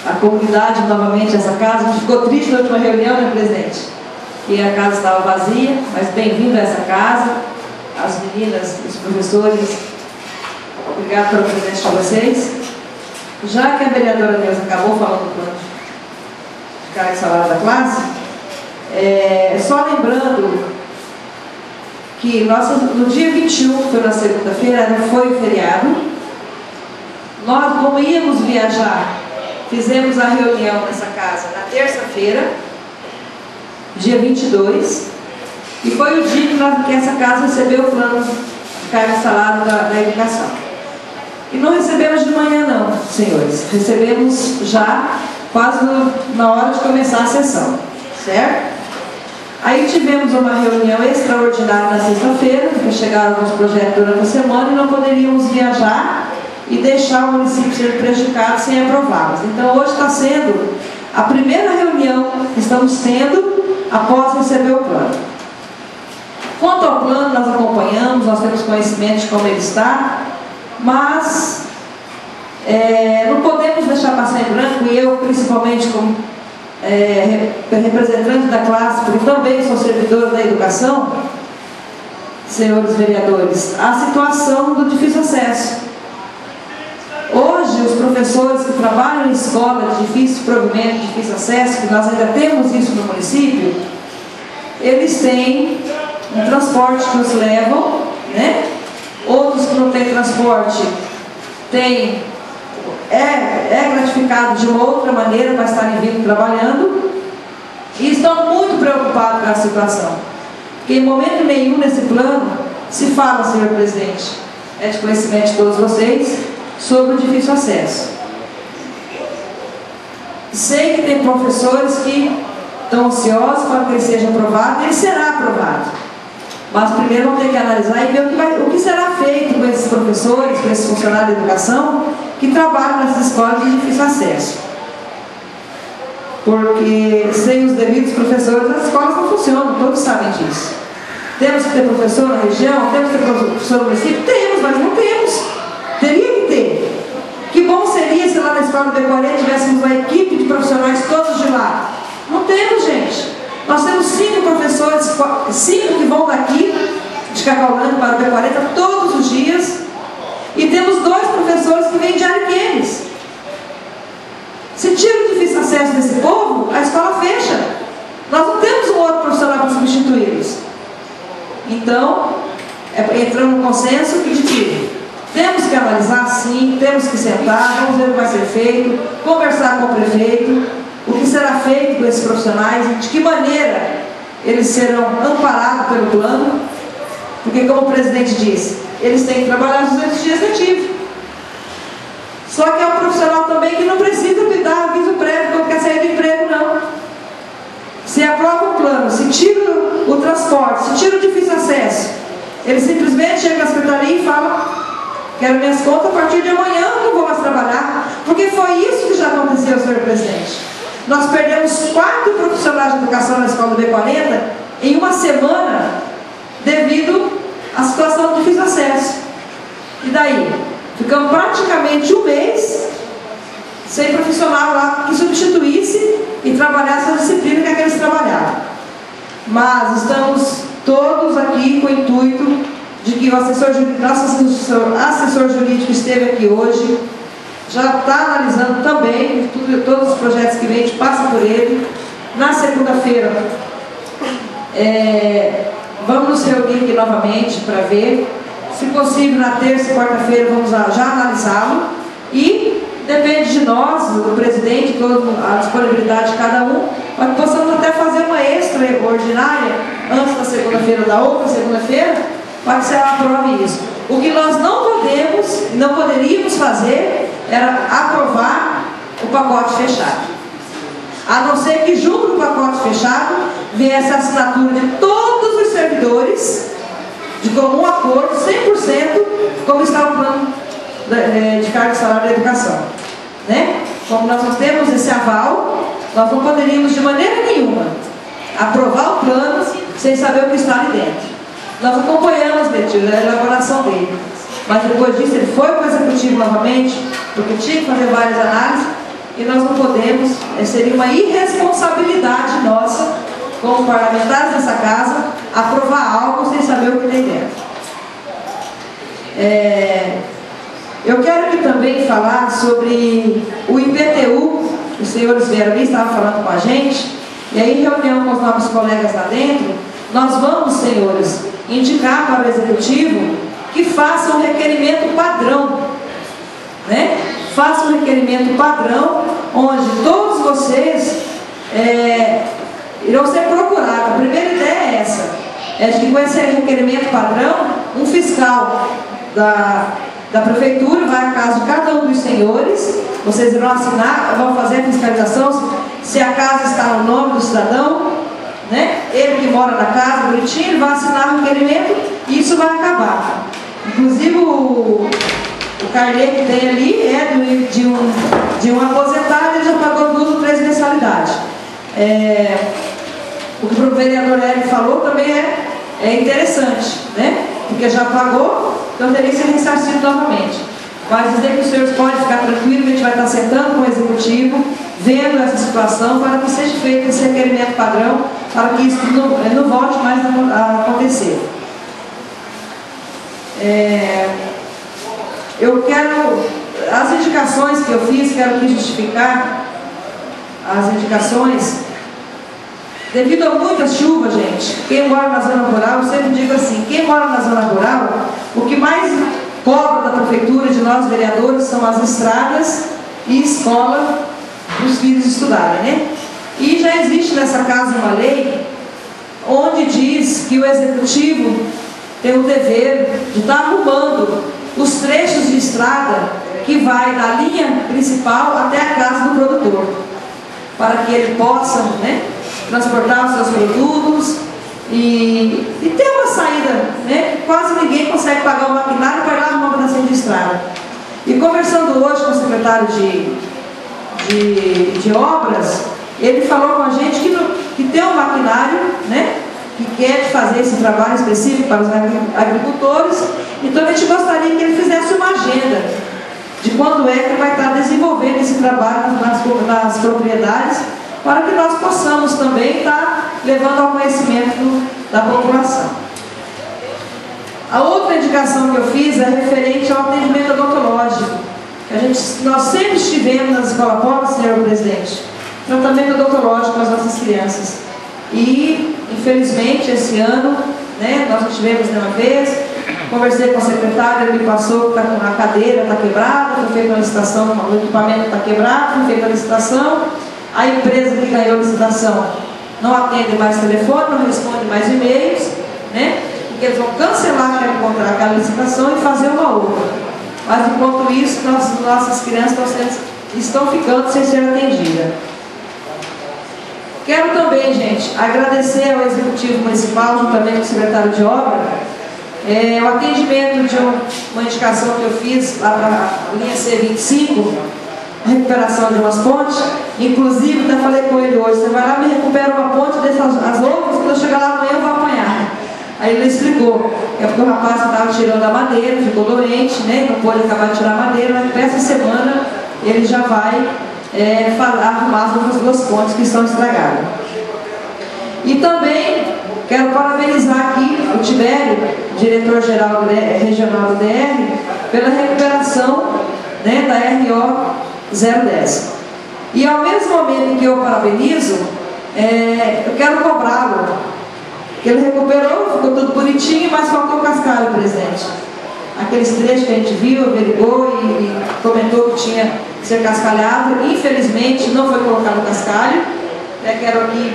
a comunidade novamente, essa casa. A gente ficou triste na última reunião, né, presidente? Que a casa estava vazia, mas bem-vindo a essa casa, as meninas, os professores, obrigado pela presença de vocês. Já que a vereadora Neuza acabou falando do plano de carga e salário da classe, só lembrando que no dia 21, que foi na segunda-feira, não foi feriado, nós, como íamos viajar, fizemos a reunião nessa casa na terça-feira, dia 22, e foi o dia que essa casa recebeu o plano de carga e salário da educação. E não recebemos de manhã não, senhores, recebemos já quase na hora de começar a sessão, certo? Aí tivemos uma reunião extraordinária na sexta-feira, porque chegaram alguns projetos durante a semana e não poderíamos viajar e deixar o município ser prejudicado sem aprová-los. Então hoje está sendo a primeira reunião que estamos tendo após receber o plano. Quanto ao plano, nós acompanhamos, nós temos conhecimento de como ele está, mas não podemos deixar passar em branco, e eu principalmente como representante da classe, porque também sou servidora da educação, senhores vereadores, a situação do difícil acesso. Hoje, os professores que trabalham em escola de difícil provimento, de difícil acesso, que nós ainda temos isso no município, eles têm um transporte que os levam, né? Outros que não têm transporte têm gratificado de uma outra maneira para estarem vindo trabalhando e estão muito preocupados com a situação, porque em momento nenhum nesse plano se fala, senhor presidente, de conhecimento de todos vocês, sobre o difícil acesso. Sei que tem professores que estão ansiosos para que ele seja aprovado, e ele será aprovado, mas primeiro vamos ter que analisar e ver o que será feito com esses professores, com esses funcionários de educação que trabalham nessas escolas de difícil acesso. Porque sem os devidos professores as escolas não funcionam, todos sabem disso. Temos que ter professor na região, temos que ter professor no município? Temos, mas não temos. Teria que ter. Que bom seria se lá na escola do B40 tivéssemos uma equipe de profissionais todos de lá. Não temos, gente. Nós temos 5 professores, 5 que vão daqui, de Cacaulândia para o B40 todos os dias, e temos 2 professores que vêm de Ariquemes. Se tira o difícil acesso desse povo, a escola fecha. Nós não temos um outro profissional para substituí-los. Então, entramos no consenso de que temos que analisar sim, temos que sentar, vamos ver o que vai ser feito, conversar com o prefeito, o que será feito com esses profissionais, de que maneira eles serão amparados pelo plano, porque como o presidente disse, eles têm que trabalhar os 200 dias letivos. Só que é um profissional também que não precisa dar aviso prévio quando quer sair do emprego, não. Se aprova o plano, se tira o transporte, se tira o difícil acesso, ele simplesmente chega na secretaria e fala: quero minhas contas a partir de amanhã, não vou mais trabalhar. Porque foi isso que já aconteceu, senhor presidente. Nós perdemos 4 profissionais de educação na escola do B40 em uma semana, devido à situação de difícil acesso. E daí? Ficamos praticamente um mês sem profissional lá que substituísse e trabalhasse a disciplina que aqueles trabalhavam. Mas estamos todos aqui com o intuito de que o nosso assessor jurídico esteve aqui hoje, já está analisando também todos os projetos que vem, a gente passa por ele. Na segunda-feira, vamos nos reunir aqui novamente para ver. Se possível, na terça e quarta-feira, vamos já analisá-lo. E depende de nós, do presidente, toda a disponibilidade de cada um, para que possamos até fazer uma extraordinária antes da segunda-feira, da outra segunda-feira, para que se aprove isso. O que nós não podemos, não poderíamos fazer, era aprovar o pacote fechado. A não ser que junto com o pacote fechado viesse a assinatura de todos os servidores, de comum acordo, 100%, como está o plano de carga e salário da educação. Né? Como nós não temos esse aval, nós não poderíamos de maneira nenhuma aprovar o plano sem saber o que está ali dentro. Nós acompanhamos, Betil, a elaboração dele. Mas depois disso ele foi para o executivo novamente, porque tinha que fazer várias análises, e nós não podemos, seria uma irresponsabilidade nossa, como parlamentares dessa casa, aprovar algo sem saber o que tem dentro. Eu quero aqui também falar sobre o IPTU. Os senhores vieram ali, estavam falando com a gente, e aí em reunião com os nossos colegas lá dentro, nós vamos, senhores, indicar para o executivo que faça um requerimento padrão, né? Faça um requerimento padrão, onde todos vocês irão ser procurados. A primeira ideia é essa, de que com esse requerimento padrão, um fiscal da prefeitura vai à casa de cada um dos senhores, vocês irão assinar, vão fazer a fiscalização se a casa está no nome do cidadão, né? Ele que mora na casa, bonitinho, ele vai assinar o requerimento e isso vai acabar. Inclusive o carnê que tem ali é de um aposentado, ele já pagou 2 ou 3 mensalidades. O que o vereador Hélio falou também é interessante, né? Porque já pagou, então teria que ser ressarcido novamente. Mas dizer que os senhores podem ficar tranquilos, a gente vai estar sentando com o executivo, vendo essa situação, para que seja feito esse requerimento padrão, para que isso não volte mais a acontecer. Eu quero, as indicações que eu fiz, quero aqui justificar as indicações. Devido a muitas chuvas, gente, quem mora na zona rural, eu sempre digo assim, quem mora na zona rural, o que mais cobra da prefeitura, de nós vereadores, são as estradas e escola para os filhos estudarem, né? E já existe nessa casa uma lei onde diz que o executivo tem o dever de estar arrumando os trechos de estrada que vai da linha principal até a casa do produtor, para que ele possa, né, transportar os seus produtos e ter uma saída, né? Quase ninguém consegue pagar o maquinário para ir lá arrumar uma pedacinho de estrada. E conversando hoje com o secretário de obras, ele falou com a gente que tem um maquinário, né, que quer fazer esse trabalho específico para os agricultores. Então a gente gostaria que ele fizesse uma agenda de quando é que vai estar desenvolvendo esse trabalho nas propriedades, para que nós possamos também estar levando ao conhecimento da população. A outra indicação que eu fiz é referente ao atendimento odontológico. Nós sempre estivemos nas escolas pobres, senhor presidente, tratamento odontológico para as nossas crianças. E, infelizmente, esse ano, né, nós não tivemos nenhuma vez. Conversei com o secretário, ele me passou que a cadeira está quebrada, foi feita uma licitação, o equipamento está quebrado, foi feita a licitação. A empresa que ganhou a licitação não atende mais telefone, não responde mais e-mails, né? Porque eles vão cancelar aquela licitação e fazer uma outra. mas enquanto isso, nossas crianças estão ficando sem ser atendidas. Quero também, gente, agradecer ao Executivo Municipal, juntamente com o Secretário de Obra, o atendimento de uma indicação que eu fiz lá para a linha C25, a recuperação de umas pontes. Inclusive, até falei com ele hoje, você vai lá e me recupera uma ponte, deixa as outras, quando eu chegar lá amanhã eu vou apanhar. Aí ele explicou, é porque o rapaz estava tirando a madeira, ficou doente, né? Não pôde acabar de tirar a madeira, mas para essa semana ele já vai arrumar as outras duas pontes que estão estragadas. E também quero parabenizar aqui o Tibério, diretor-geral regional do DR, pela recuperação, né, da RO 010. E ao mesmo momento em que eu parabenizo, eu quero cobrá-lo. Ele recuperou, ficou tudo bonitinho, mas faltou cascalho, presidente. Aqueles trechos que a gente viu, averigou e comentou que tinha que ser cascalhado. Infelizmente, não foi colocado cascalho. Quero aqui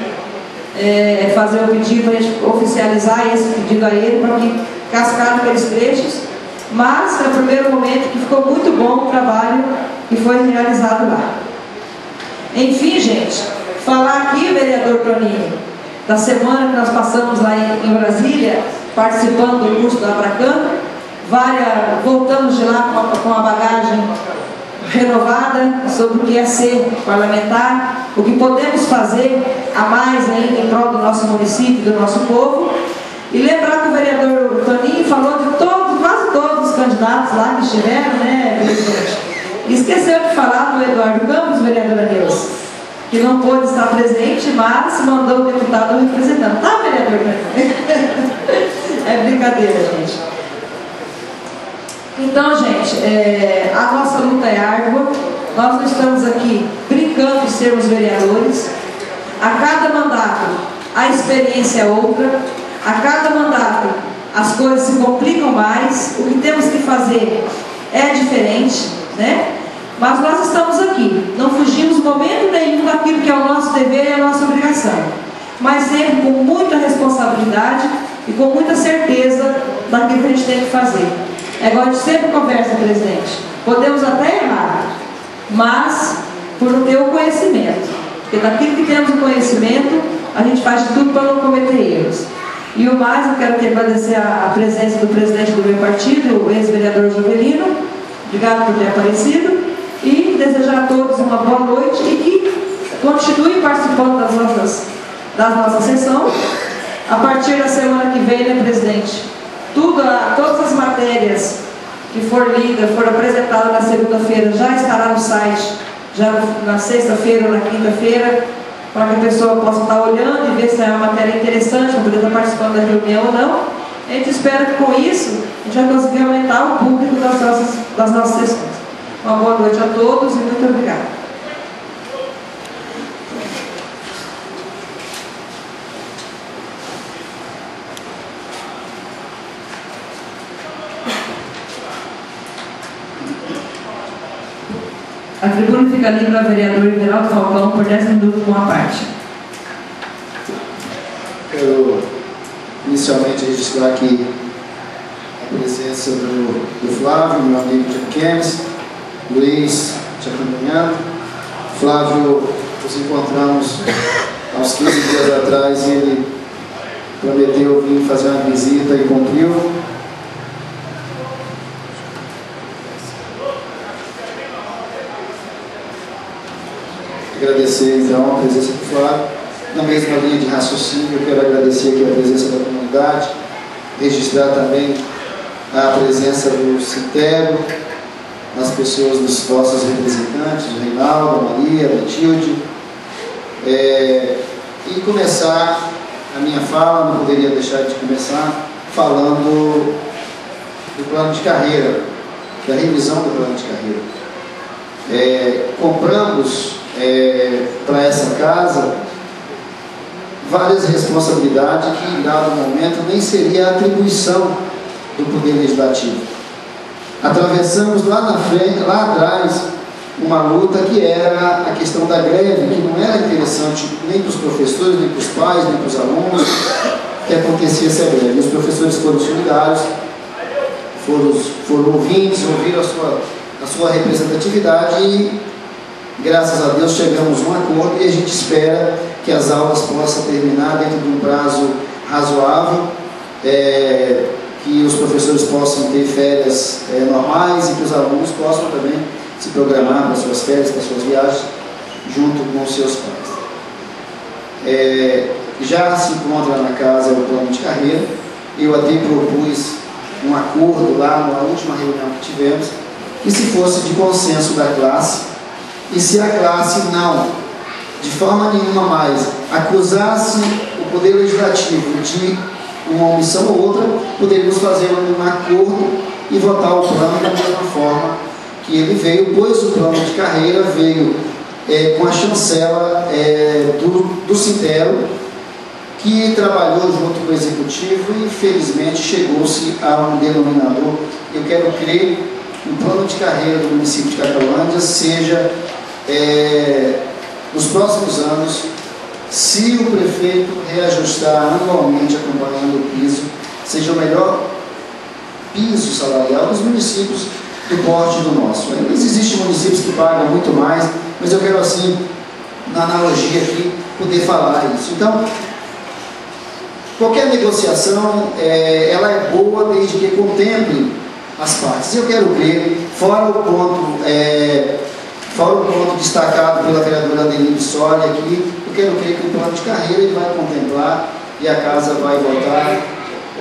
fazer o pedido para a gente oficializar esse pedido a ele, para que cascalhe aqueles trechos. Mas, é o primeiro momento que ficou muito bom o trabalho que foi realizado lá. Enfim, gente, falar aqui, vereador Tonini, da semana que nós passamos lá em Brasília, participando do curso da Abracan, voltamos de lá com uma bagagem renovada sobre o que é ser parlamentar, o que podemos fazer a mais ainda em prol do nosso município, do nosso povo. E lembrar que o vereador Toninho falou de quase todos os candidatos lá que estiveram, né, presidente? Esqueceu de falar do Eduardo Campos, vereadora Neuza, que não pôde estar presente, mas mandou o deputado representando. Tá, vereador Toninho? É brincadeira, gente. Então, gente, a nossa luta é árdua. Nós não estamos aqui brincando de sermos vereadores. A cada mandato, a experiência é outra. A cada mandato, as coisas se complicam mais. O que temos que fazer é diferente, né? Mas nós estamos aqui. Não fugimos momento nenhum daquilo que é o nosso dever e a nossa obrigação. Mas sempre com muita responsabilidade e com muita certeza daquilo que a gente tem que fazer. É igual a gente sempre conversa, presidente. Podemos até errar, mas por não ter o conhecimento. Porque daquilo que temos o conhecimento, a gente faz de tudo para não cometer erros. E o mais, eu quero agradecer a presença do presidente do meu partido, o ex-vereador Jovelino. Obrigado por ter aparecido. E desejar a todos uma boa noite e que continuem participando da nossa sessão. A partir da semana que vem, né, presidente? Todas as matérias que for lidas, for apresentadas na segunda-feira, já estará no site, já na sexta-feira ou na quinta-feira, para que a pessoa possa estar olhando e ver se é uma matéria interessante, para poder estar participando da reunião ou não. A gente espera que com isso a gente vai conseguir aumentar o público das nossas sessões. Uma boa noite a todos e muito obrigada. A tribuna fica livre ao vereador Everaldo Falcão por 10 minutos com a parte. Quero inicialmente registrar aqui a presença do Flávio, meu amigo de Kemes, Luiz te acompanhando. Flávio, nos encontramos há uns 15 dias atrás e ele prometeu vir fazer uma visita e cumpriu. Agradecer então a presença do Flávio. Na mesma linha de raciocínio, eu quero agradecer aqui a presença da comunidade, registrar também a presença do Sintério, as pessoas dos nossos representantes, o Reinaldo, a Maria, a Matilde, e começar a minha fala, não poderia deixar de começar falando do plano de carreira, da revisão do plano de carreira. Compramos para essa casa várias responsabilidades que em dado momento nem seria a atribuição do Poder Legislativo. Atravessamos lá na frente, lá atrás, uma luta que era a questão da greve, que não era interessante nem para os professores, nem para os pais, nem para os alunos, que acontecia essa greve. Os professores foram solidários, foram ouvintes, ouviram a sua representatividade e, graças a Deus, chegamos a um acordo e a gente espera que as aulas possam terminar dentro de um prazo razoável, que os professores possam ter férias normais e que os alunos possam também se programar para suas férias, para suas viagens, junto com os seus pais. Já se encontra na casa o plano de carreira. Eu até propus um acordo lá na última reunião que tivemos, que se fosse de consenso da classe, e se a classe não, de forma nenhuma mais, acusasse o Poder Legislativo de uma omissão ou outra, poderíamos fazer um acordo e votar o plano da mesma forma que ele veio, pois o plano de carreira veio com a chancela do Sintero, que trabalhou junto com o Executivo e, felizmente, chegou-se a um denominador. Eu quero crer que o plano de carreira do município de Cafelândia seja, nos próximos anos, se o prefeito reajustar anualmente, acompanhando o piso, seja o melhor piso salarial dos municípios do porte do nosso. Ainda existem municípios que pagam muito mais, mas eu quero, assim, na analogia aqui, poder falar isso. Então, qualquer negociação, ela é boa desde que contemple as partes. Eu quero crer, fora o ponto destacado pela vereadora Adeline Bissoli aqui, eu quero crer que o plano de carreira ele vai contemplar e a casa vai votar,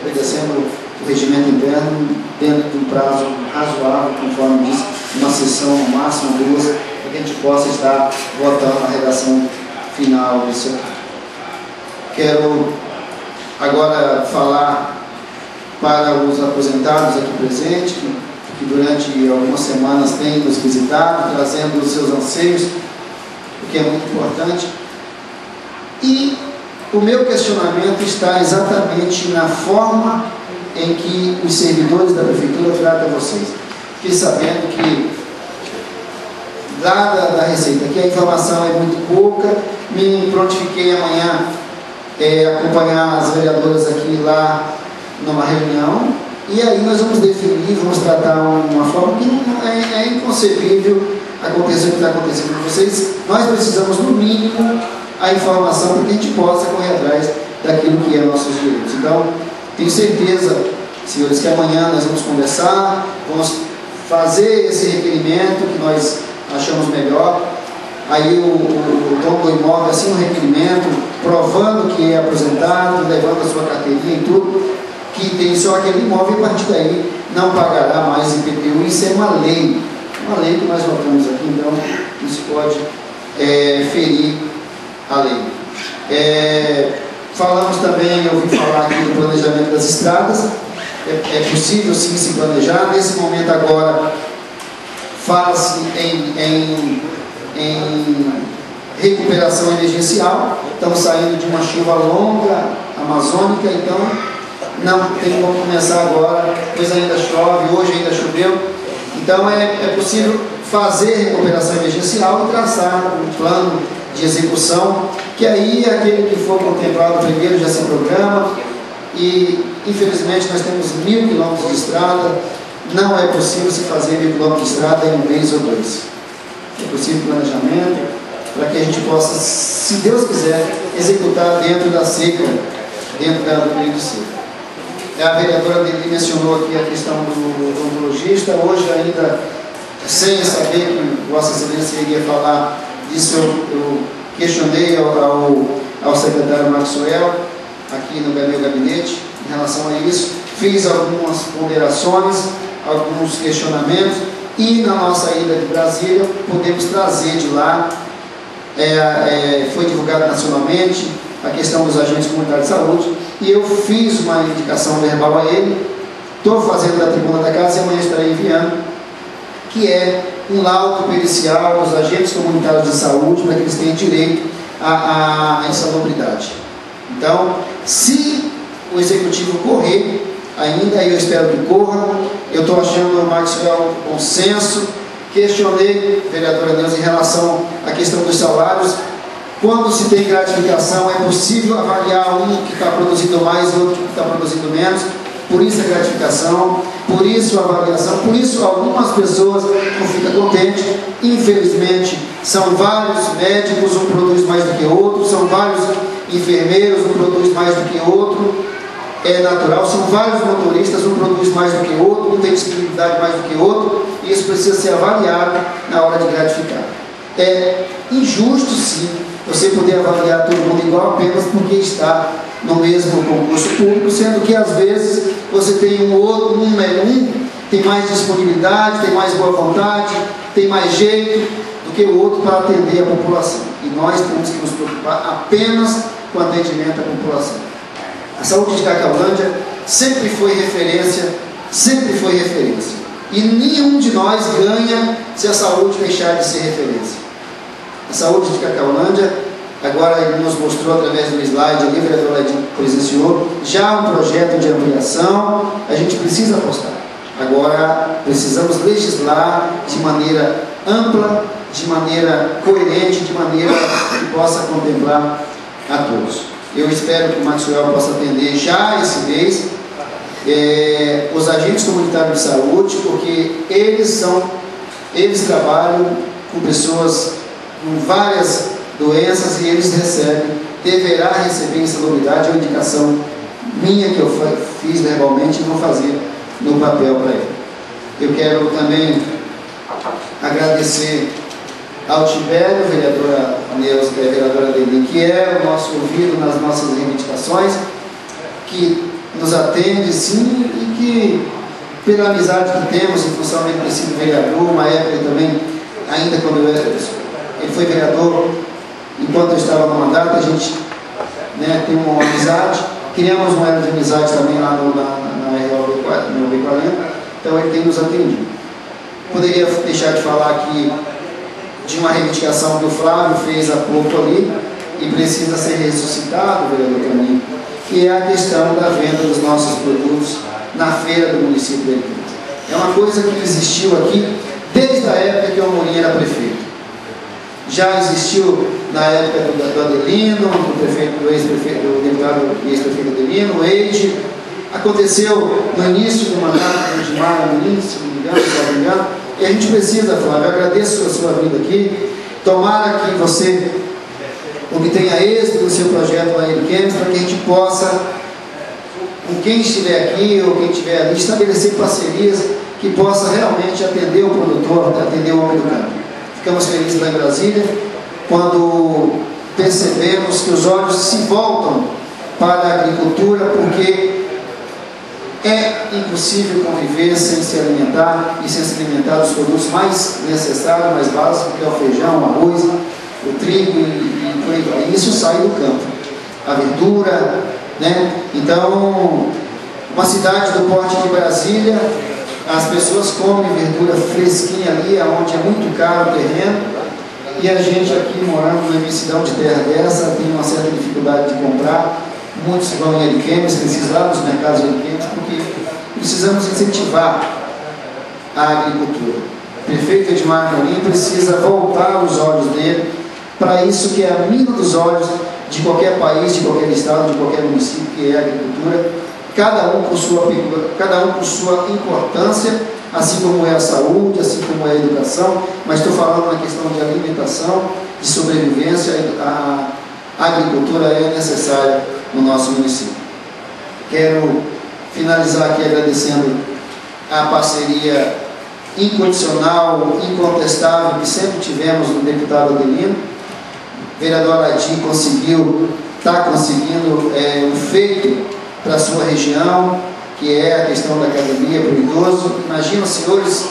obedecendo o regimento interno, dentro de um prazo razoável, conforme diz, uma sessão, no máximo 2, para que a gente possa estar votando a redação final disso aqui. Quero agora falar para os aposentados aqui presentes, que durante algumas semanas têm nos visitado, trazendo os seus anseios, o que é muito importante. E o meu questionamento está exatamente na forma em que os servidores da Prefeitura tratam vocês. Fiquei sabendo que, dada da Receita, que a informação é muito pouca, me prontifiquei amanhã acompanhar as vereadoras aqui lá numa reunião, e aí nós vamos definir, vamos tratar uma forma que é inconcebível acontecer o que está acontecendo com vocês. Nós precisamos, no mínimo, a informação para que a gente possa correr atrás daquilo que é nossos direitos. Então, tenho certeza, senhores, que amanhã nós vamos conversar, vamos fazer esse requerimento que nós achamos melhor. Aí o dono do imóvel assina um requerimento, provando que é aposentado, levando a sua carteirinha e tudo, que tem só aquele imóvel, e a partir daí não pagará mais IPTU. Isso é uma lei que nós votamos aqui, então isso pode ferir a lei. Falamos também, eu ouvi falar aqui do planejamento das estradas. É possível sim se planejar. Nesse momento agora fala-se em recuperação emergencial. Estamos saindo de uma chuva longa, amazônica, então não tem como começar agora, pois ainda chove, hoje ainda choveu. Então é possível fazer recuperação emergencial e traçar um plano de execução, que aí aquele que for contemplado primeiro já se programa. E infelizmente nós temos 1000 quilômetros de estrada, não é possível se fazer 1000 quilômetros de estrada em um mês ou dois. É possível planejamento para que a gente possa, se Deus quiser, executar dentro da seca, dentro do período de seca. A vereadora mencionou aqui a questão do odontologista. Hoje, ainda sem saber que Vossa Excelência iria falar disso, eu questionei ao secretário Maxwell aqui no meu gabinete em relação a isso, fiz algumas ponderações, alguns questionamentos, e na nossa ida de Brasília podemos trazer de lá, foi divulgado nacionalmente a questão dos agentes comunitários de saúde, e eu fiz uma indicação verbal a ele, estou fazendo da tribuna da casa e amanhã estarei enviando, que é um laudo pericial dos agentes comunitários de saúde, para que eles tenham direito à insalubridade. Então, se o executivo correr, ainda eu espero que corra, eu estou achando o Maxwell consenso. Questionei, vereadora Neuza, em relação à questão dos salários. Quando se tem gratificação, é possível avaliar um que está produzindo mais e outro que está produzindo menos. Por isso a gratificação, Por isso a avaliação, por isso algumas pessoas não ficam contentes. Infelizmente, são vários médicos, um produz mais do que o outro, são vários enfermeiros, um produz mais do que o outro. É natural, são vários motoristas, um produz mais do que o outro, um tem disponibilidade mais do que o outro, e isso precisa ser avaliado na hora de gratificar. É injusto, sim, você poder avaliar todo mundo igual apenas porque está no mesmo concurso público, sendo que às vezes você tem um outro, um tem mais disponibilidade, tem mais boa vontade, tem mais jeito do que o outro para atender a população. E nós temos que nos preocupar apenas com o atendimento à população. A saúde de Cacaulândia sempre foi referência, e nenhum de nós ganha se a saúde deixar de ser referência. A saúde de Cacaulândia, agora ele nos mostrou através do slide, ali o vereador Ledinho presenciou, já um projeto de ampliação, a gente precisa apostar. Agora precisamos legislar de maneira ampla, de maneira coerente, de maneira que possa contemplar a todos. Eu espero que o Maxwell possa atender já esse mês os agentes comunitários de saúde, porque eles trabalham com pessoas com várias doenças e eles deverá receber insalubridade, uma indicação minha que eu fiz verbalmente e vou fazer no papel para ele. Eu quero também agradecer ao Tibério, vereadora Neuza, vereadora Deli, que é o nosso ouvido nas nossas reivindicações, que nos atende sim e que, pela amizade que temos, em função de ter sido vereador, uma época também, ainda quando ele foi vereador, enquanto eu estava no mandato, a gente tem uma amizade, criamos um elo de amizade também lá na ROB40, então ele tem nos atendido. Poderia deixar de falar aqui de uma reivindicação que o Flávio fez há pouco ali e precisa ser ressuscitado, vereador Caminho, que é a questão da venda dos nossos produtos na feira do município de Ariquemes. É uma coisa que existiu aqui desde a época que o Amorim era prefeito. Já existiu na época do Adelino, do ex-prefeito, do deputado e ex-prefeito Adelino, o Eide. Aconteceu no início do mandato do Edmar Amorim, se não me engano, e a gente precisa, Flávio, eu agradeço a sua vida aqui, tomara que você obtenha êxito no seu projeto lá em Ariquemes, para que a gente possa, com quem estiver aqui ou quem estiver ali, estabelecer parcerias que possa realmente atender o produtor, atender o homem do campo. Ficamos felizes lá em Brasília, quando percebemos que os olhos se voltam para a agricultura, porque é impossível conviver sem se alimentar e sem se alimentar dos produtos mais necessários, mais básicos, que é o feijão, o arroz, o trigo e por aí vai. E isso sai do campo. A verdura, Então, uma cidade do porte de Brasília, as pessoas comem verdura fresquinha ali, onde é muito caro o terreno, e a gente aqui morando numa imensidão de terra dessa, tem uma certa dificuldade de comprar. Muitos vão em Ariquemes, precisam ir lá nos mercados de Ariquemes, porque precisamos incentivar a agricultura. O prefeito Edmar Amorim precisa voltar os olhos dele para isso que é a mina dos olhos de qualquer país, de qualquer estado, de qualquer município, que é a agricultura, cada um com sua importância, assim como é a saúde, assim como é a educação, mas estou falando na questão de alimentação, de sobrevivência. A agricultura é necessária no nosso município. Quero finalizar aqui agradecendo a parceria incondicional, incontestável que sempre tivemos no deputado Adelino. O vereador Adi está conseguindo um feito para a sua região, que é a questão da academia para o idoso. Imagina, senhores,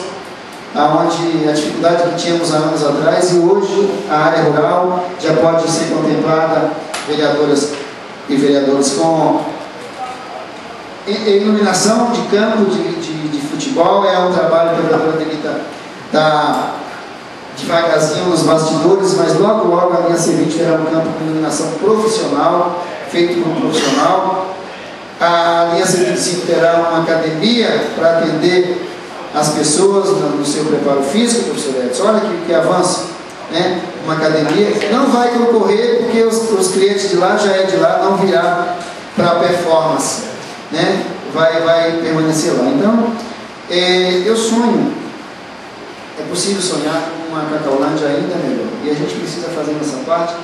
a dificuldade que tínhamos há anos atrás, e hoje a área rural já pode ser contemplada, vereadoras e vereadores, com iluminação de campo de futebol. É um trabalho que a vereadora Delita está devagarzinho nos bastidores, mas logo logo a linha C20 terá um campo com iluminação profissional, feito por um profissional. A linha C25 terá uma academia para atender as pessoas no seu preparo físico, professor Edson. Olha que avanço, uma academia. Não vai concorrer porque os clientes de lá já é de lá, não virá para a performance, vai permanecer lá. Então, Eu sonho, é possível sonhar com uma Cataulândia ainda melhor, e a gente precisa fazer nossa parte,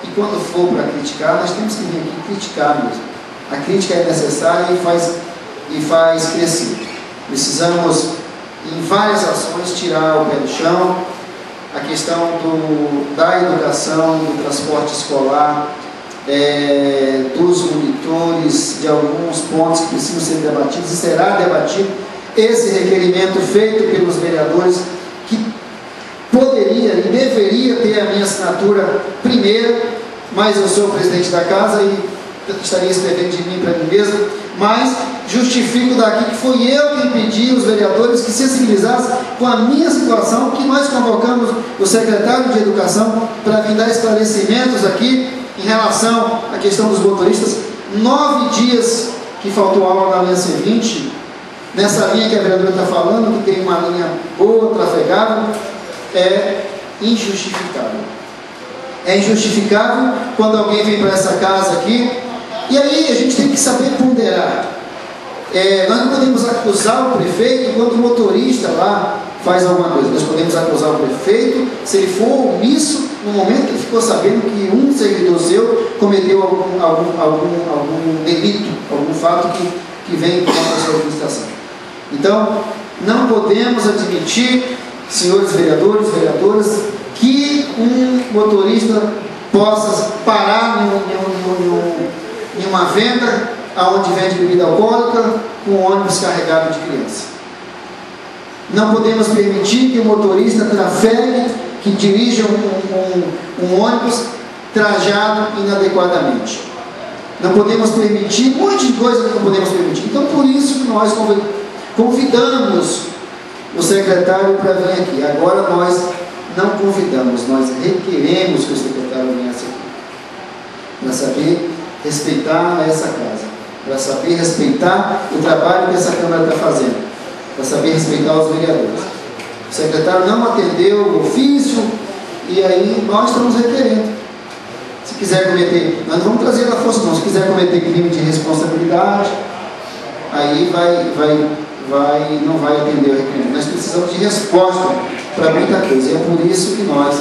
e quando for para criticar, nós temos que vir aqui criticar mesmo. A crítica é necessária e faz crescer. Precisamos, em várias ações, tirar o pé do chão, a questão da educação, do transporte escolar, dos monitores, de alguns pontos que precisam ser debatidos, e será debatido esse requerimento feito pelos vereadores, que poderia e deveria ter a minha assinatura primeira, mas eu sou o presidente da casa e estaria escrevendo de mim para mim mesmo, mas justifico daqui que foi eu quem pedi os vereadores que sensibilizassem com a minha situação, que nós convocamos o secretário de Educação para vir dar esclarecimentos aqui em relação à questão dos motoristas. 9 dias que faltou aula na linha C20, nessa linha que a vereadora está falando, que tem uma linha boa, trafegável, é injustificável. É injustificável quando alguém vem para essa casa aqui, e aí a gente tem que saber ponderar. Nós não podemos acusar o prefeito quando o motorista lá faz alguma coisa. Nós podemos acusar o prefeito se ele for omisso no momento que ele ficou sabendo que um servidor seu cometeu algum delito, algum fato que vem contra a sua administração. Então, não podemos admitir, senhores vereadores, vereadoras, que um motorista possa parar em uma venda onde vende bebida alcoólica com um ônibus carregado de criança. Não podemos permitir que o motorista trafegue, que dirija um ônibus trajado inadequadamente. Não podemos permitir, um monte de coisa que não podemos permitir. Então, por isso que nós convidamos o secretário para vir aqui. Agora nós não convidamos, nós requeremos que o secretário venha aqui, para saber respeitar essa casa, para saber respeitar o trabalho que essa Câmara está fazendo, para saber respeitar os vereadores. O secretário não atendeu o ofício, e aí nós estamos requerendo. Se quiser cometer, nós não vamos trazer da força não, se quiser cometer crime de responsabilidade, aí não vai atender o requerimento. Nós precisamos de resposta para muita coisa, e é por isso que nós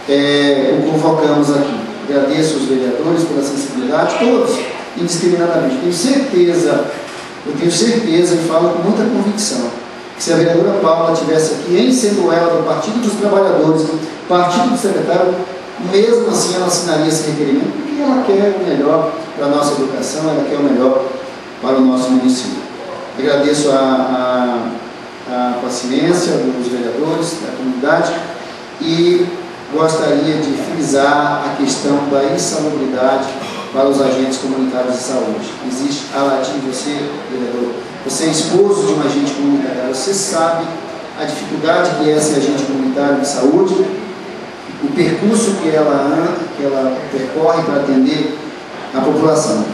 o convocamos aqui. Agradeço os vereadores pela sensibilidade, todos, indiscriminadamente. Eu tenho certeza e falo com muita convicção, que se a vereadora Paula estivesse aqui, em sendo ela do Partido dos Trabalhadores, Partido do Secretário, mesmo assim ela assinaria esse requerimento, porque ela quer o melhor para a nossa educação, ela quer o melhor para o nosso município. Agradeço a paciência dos vereadores, da comunidade, e gostaria de frisar a questão da insalubridade para os agentes comunitários de saúde. Existe, você, vereador, você é esposo de um agente comunitário, você sabe a dificuldade que é ser agente comunitário de saúde, o percurso que ela percorre para atender a população.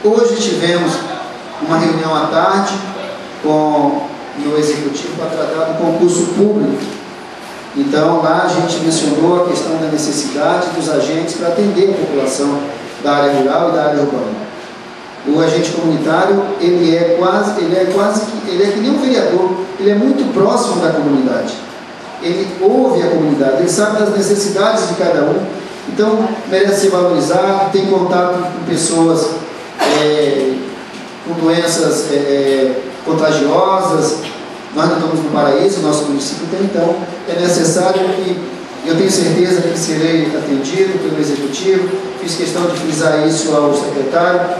Hoje tivemos uma reunião à tarde no Executivo para tratar do concurso público. Então, lá a gente mencionou a questão da necessidade dos agentes para atender a população da área rural e da área urbana. O agente comunitário, ele é que nem um vereador, ele é muito próximo da comunidade. Ele ouve a comunidade, ele sabe das necessidades de cada um, então merece ser valorizado, tem contato com pessoas com doenças contagiosas. Nós não estamos no paraíso, nosso município tem, então é necessário que, eu tenho certeza que serei atendido pelo Executivo. Fiz questão de frisar isso ao secretário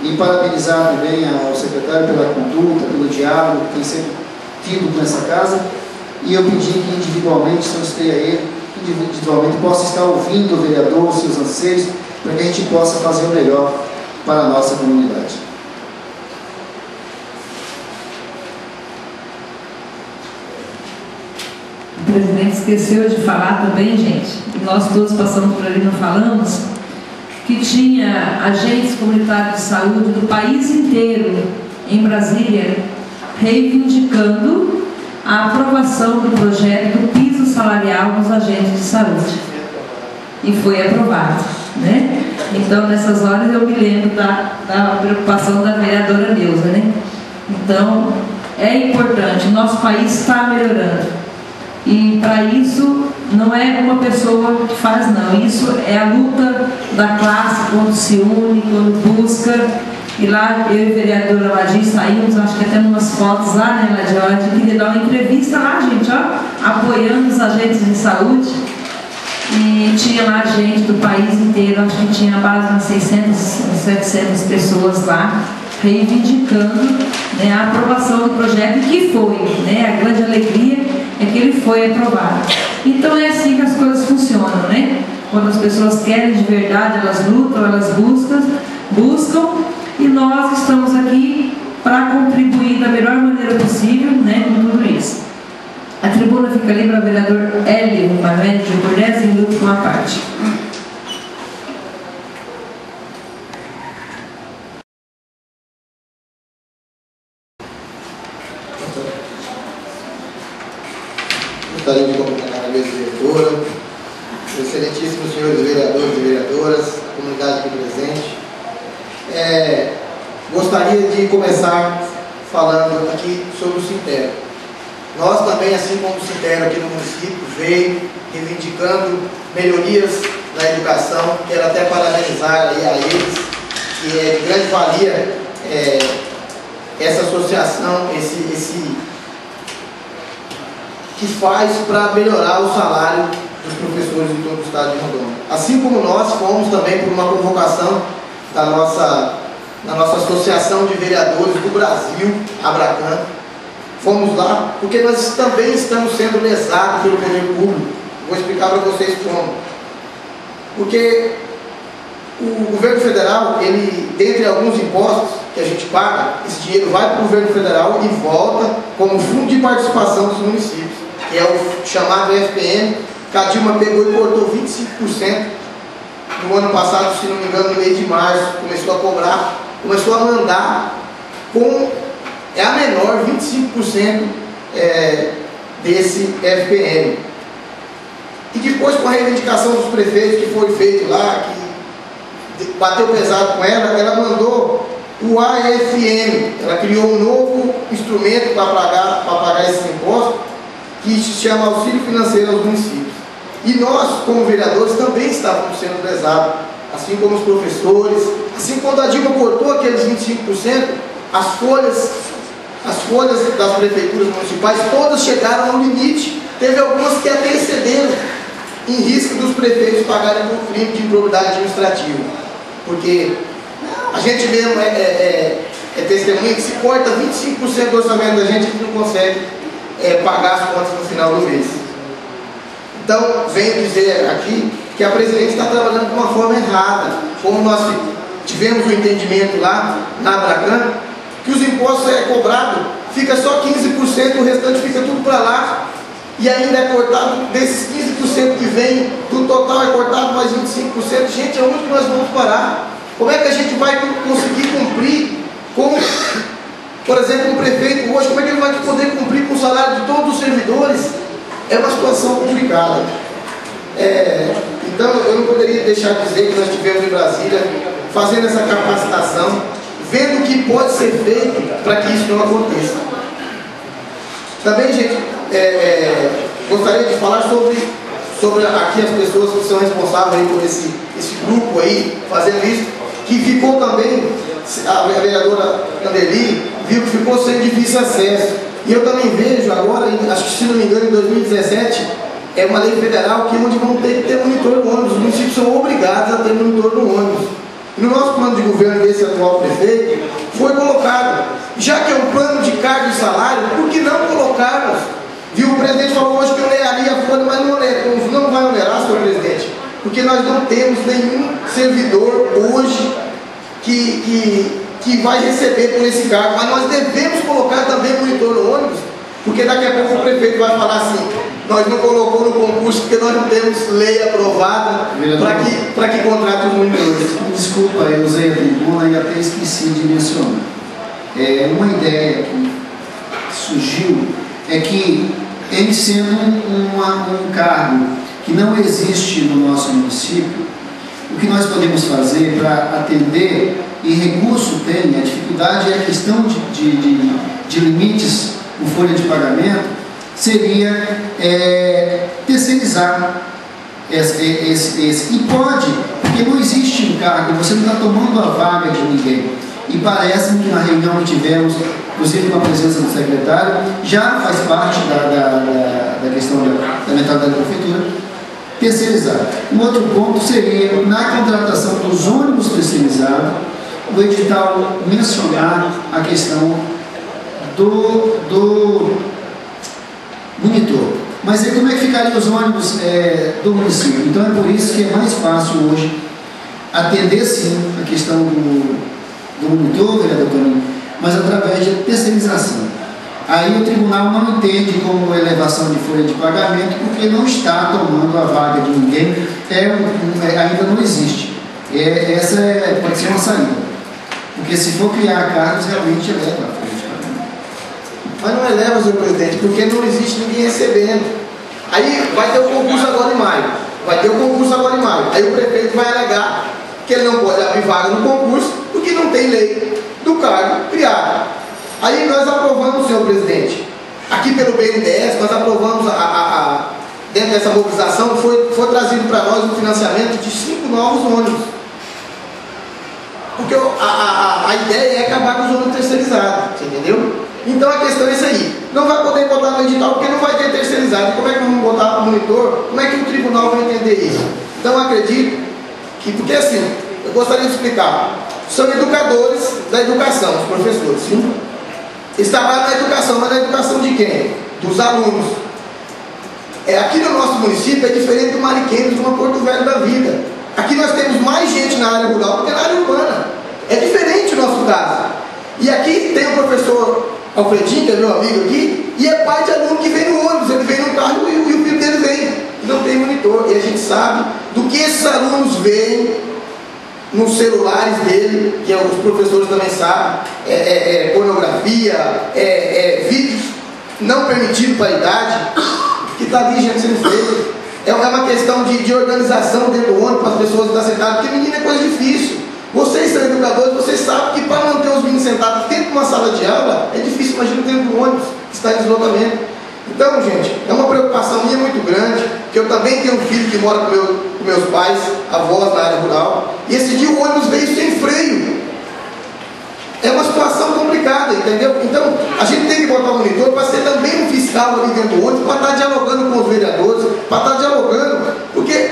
e parabenizar também ao secretário pela conduta, pelo diálogo que tem sempre tido com essa casa, e eu pedi que individualmente solicitei a ele, que individualmente possa estar ouvindo o vereador, os seus anseios, para que a gente possa fazer o melhor para a nossa comunidade. O presidente esqueceu de falar também, gente, e nós todos passamos por ali e não falamos, que tinha agentes comunitários de saúde do país inteiro, em Brasília, reivindicando a aprovação do projeto do piso salarial dos agentes de saúde. E foi aprovado, né? Então, nessas horas, eu me lembro da preocupação da vereadora Neuza, né? Então, é importante, o nosso país está melhorando. E para isso não é uma pessoa que faz, não. Isso é a luta da classe quando se une, quando busca. E lá eu e a vereadora Ladir saímos, acho que até umas fotos lá, né, Ladir? Eu queria dar uma entrevista lá, gente, ó, apoiando os agentes de saúde. E tinha lá gente do país inteiro, acho que tinha base umas 600, 700 pessoas lá, reivindicando, né, a aprovação do projeto, que foi, né, a grande alegria é que ele foi aprovado. Então é assim que as coisas funcionam, né? Quando as pessoas querem de verdade, elas lutam, elas buscam, e nós estamos aqui para contribuir da melhor maneira possível, né, com tudo isso. A tribuna fica livre ao vereador Hélio Mamed, por 10 minutos com a parte. Gostaria de cumprimentar a mesa diretora, os excelentíssimos senhores vereadores e vereadoras, a comunidade aqui presente. Gostaria de começar falando aqui sobre o Sintero. Nós também, assim como o Sintero aqui no município, veio reivindicando melhorias na educação. Quero até parabenizar aí a eles, que é de grande valia essa associação, que faz para melhorar o salário dos professores de todo o estado de Rondônia. Assim como nós fomos também por uma convocação da nossa Associação de Vereadores do Brasil, Abracan. Fomos lá porque nós também estamos sendo lesados pelo poder público. Vou explicar para vocês como. Porque o governo federal, ele, dentre alguns impostos que a gente paga, esse dinheiro vai para o governo federal e volta como fundo de participação dos municípios, que é o chamado FPM, que a Dilma pegou e cortou 25% no ano passado, se não me engano, no mês de março, começou a cobrar, começou a mandar com a menor 25% desse FPM. E depois, com a reivindicação dos prefeitos que foi feito lá, que bateu pesado com ela mandou o AFM, ela criou um novo instrumento para pagar esses impostos, que se chama Auxílio Financeiro aos Municípios. E nós, como vereadores, também estávamos sendo lesados, assim como os professores. Assim, quando a Dilma cortou aqueles 25%, as folhas das prefeituras municipais, todas chegaram ao limite. Teve algumas que até excederam, em risco dos prefeitos pagarem por crime de improbidade administrativa. Porque a gente mesmo é testemunha que se corta 25% do orçamento da gente, a gente não consegue pagar as contas no final do mês. Então, venho dizer aqui que a presidente está trabalhando de uma forma errada. Como nós tivemos um entendimento lá na Abracan, que os impostos cobrados, fica só 15%, o restante fica tudo para lá, e ainda é cortado, desses 15% que vem, do total é cortado mais 25%. Gente, aonde que nós vamos parar? Como é que a gente vai conseguir cumprir com, por exemplo, um prefeito hoje, como é que ele vai poder cumprir com o salário de todos os servidores? É uma situação complicada. Então, eu não poderia deixar de dizer que nós estivemos em Brasília fazendo essa capacitação, vendo o que pode ser feito para que isso não aconteça. Também, gente, gostaria de falar sobre aqui as pessoas que são responsáveis aí por esse grupo aí, fazendo isso, que ficou também, a vereadora Anderli viu que ficou sem difícil acesso. E eu também vejo agora, acho que se não me engano, em 2017, é uma lei federal que onde vão ter que ter monitor no ônibus. Os municípios são obrigados a ter monitor no ônibus. E no nosso plano de governo desse atual prefeito, foi colocado, já que é um plano de cargo e salário, por que não colocarmos? Viu, o presidente falou hoje que eu learia a folha, mas não vai onerar, senhor presidente, porque nós não temos nenhum servidor hoje que vai receber por esse cargo, mas nós devemos colocar também monitor no ônibus, porque daqui a pouco o prefeito vai falar assim, nós não colocamos no concurso porque nós não temos lei aprovada para que contrate os monitores. Desculpa, eu usei a tribuna e até esqueci de mencionar. Uma ideia que surgiu é que, em sendo um cargo que não existe no nosso município, o que nós podemos fazer para atender, e recurso tem, a dificuldade é a questão de de limites com folha de pagamento, seria terceirizar esse. E pode, porque não existe encargo, você não está tomando a vaga de ninguém. E parece-me que na reunião que tivemos, inclusive com a presença do secretário, já faz parte da questão da mentalidade da prefeitura, terceirizar. Um outro ponto seria, na contratação dos ônibus terceirizados, o edital mencionar a questão do monitor. Mas aí como é que ficariam os ônibus do município? Então é por isso que é mais fácil hoje atender sim a questão do monitor, vereador Toninho, mas através de terceirização. Aí o tribunal não entende como elevação de folha de pagamento, porque não está tomando a vaga de ninguém, ainda não existe. Essa pode ser uma saída. Porque se for criar cargos, realmente eleva a folha de pagamento. Mas não eleva, senhor presidente, porque não existe ninguém recebendo. Aí vai ter o concurso agora em maio. Aí o prefeito vai alegar que ele não pode abrir vaga no concurso, porque não tem lei do cargo criado. Aí nós aprovamos, senhor presidente, aqui pelo BNDES, nós aprovamos, dentro dessa mobilização, foi trazido para nós um financiamento de 5 novos ônibus. Porque a ideia é acabar com os ônibus terceirizados, você entendeu? Então a questão é isso aí. Não vai poder botar no edital porque não vai ter terceirizado. E como é que vamos botar no monitor? Como é que o tribunal vai entender isso? Então eu acredito que, porque assim, eu gostaria de explicar. São educadores da educação, os professores, sim? Eles trabalham na educação, mas na educação de quem? Dos alunos. Aqui no nosso município é diferente do Mariquense, de uma Porto Velho da vida. Aqui nós temos mais gente na área rural do que na área urbana. É diferente o nosso caso. E aqui tem o professor Alfredinho, que é meu amigo aqui, e é pai de aluno que vem no ônibus, ele vem no carro e o filho dele vem. Não tem monitor. E a gente sabe do que esses alunos veem nos celulares dele, que os professores também sabem, pornografia, vídeos não permitidos para a idade, que está ali, gente, sendo feito. É uma questão de organização dentro do ônibus para as pessoas estar sentadas, porque menino é coisa difícil. Vocês são educadores, vocês sabem que para manter os meninos sentados dentro de uma sala de aula é difícil, imagina dentro do ônibus que está em deslocamento. Então, gente, é uma preocupação minha muito grande, que eu também tenho um filho que mora com meus pais, avós na área rural, e esse dia o ônibus veio sem freio. É uma situação complicada, entendeu? Então, a gente tem que botar o monitor para ser também um fiscal ali dentro do ônibus, para estar dialogando com os vereadores, para estar dialogando, porque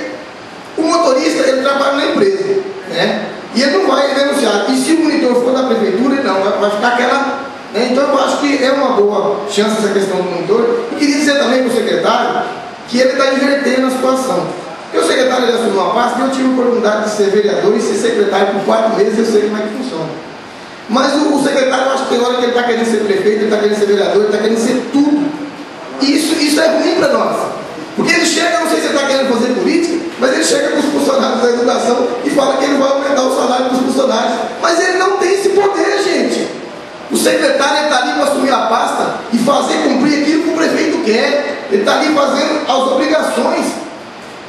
o motorista, ele trabalha na empresa, né? E ele não vai denunciar. E se o monitor for da prefeitura, ele não, vai ficar aquela... Né? Então, eu acho que é uma boa chance essa questão do monitor. E queria dizer também para o secretário que ele está invertendo a situação. Porque o secretário ele assumiu uma pasta e eu tive a oportunidade de ser vereador e ser secretário por 4 meses, eu sei como é que funciona. Mas o secretário, eu acho que tem hora que ele está querendo ser prefeito, ele está querendo ser vereador, ele está querendo ser tudo. E isso é ruim para nós. Porque ele chega, não sei se ele está querendo fazer política, mas ele chega com os funcionários da educação e fala que ele vai aumentar o salário dos funcionários. Mas ele não tem esse poder, gente. O secretário está ali para assumir a pasta e fazer cumprir aquilo que o prefeito quer. Ele está ali fazendo as obrigações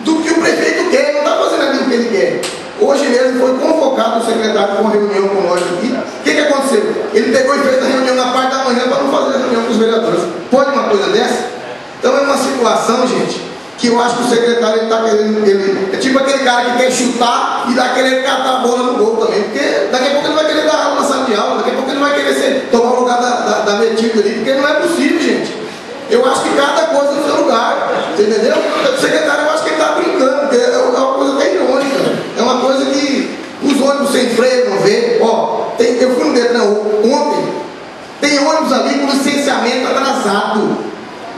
do que o prefeito quer, ele não está fazendo aquilo que ele quer. Hoje mesmo foi convocado o secretário para uma reunião com nós aqui. O que aconteceu? Ele pegou e fez a reunião na parte da manhã para não fazer a reunião com os vereadores. Pode uma coisa dessa? Então é uma situação, gente, que eu acho que o secretário está querendo. É tipo aquele cara que quer chutar e dá querer catar a bola no gol também. Porque daqui a pouco ele vai querer dar aula na sala de aula, daqui a pouco ele vai querer tomar o lugar da Metilda ali, porque não é possível, gente. Eu acho que cada coisa no seu lugar. Você entendeu? O secretário, eu acho que ele está brincando, porque é uma coisa bem irônica. É uma coisa que os ônibus sem freio não vê. Ó, eu fui no Detran ontem, tem ônibus ali com licenciamento atrasado.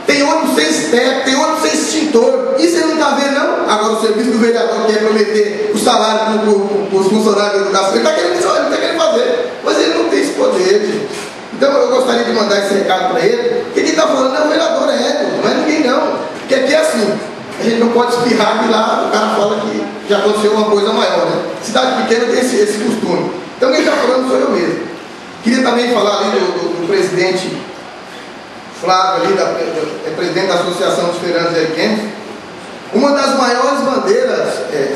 Tem ônibus sem step, tem ônibus sem extintor. Isso ele não está vendo, não? Agora o serviço do vereador quer prometer o salário para os funcionários da educação. Ele está querendo fazer, mas ele não tem esse poder, gente. Então eu gostaria de mandar esse recado para ele, porque quem está falando é o vereador Hélio, não é ninguém não. Porque aqui é assim, a gente não pode espirrar e lá o cara fala que já aconteceu uma coisa maior, né? Cidade pequena tem esse costume. Então quem está falando sou eu mesmo. Queria também falar ali do presidente Flávio, ali, presidente da Associação dos Feirantes Ariquemes. Uma das maiores bandeiras,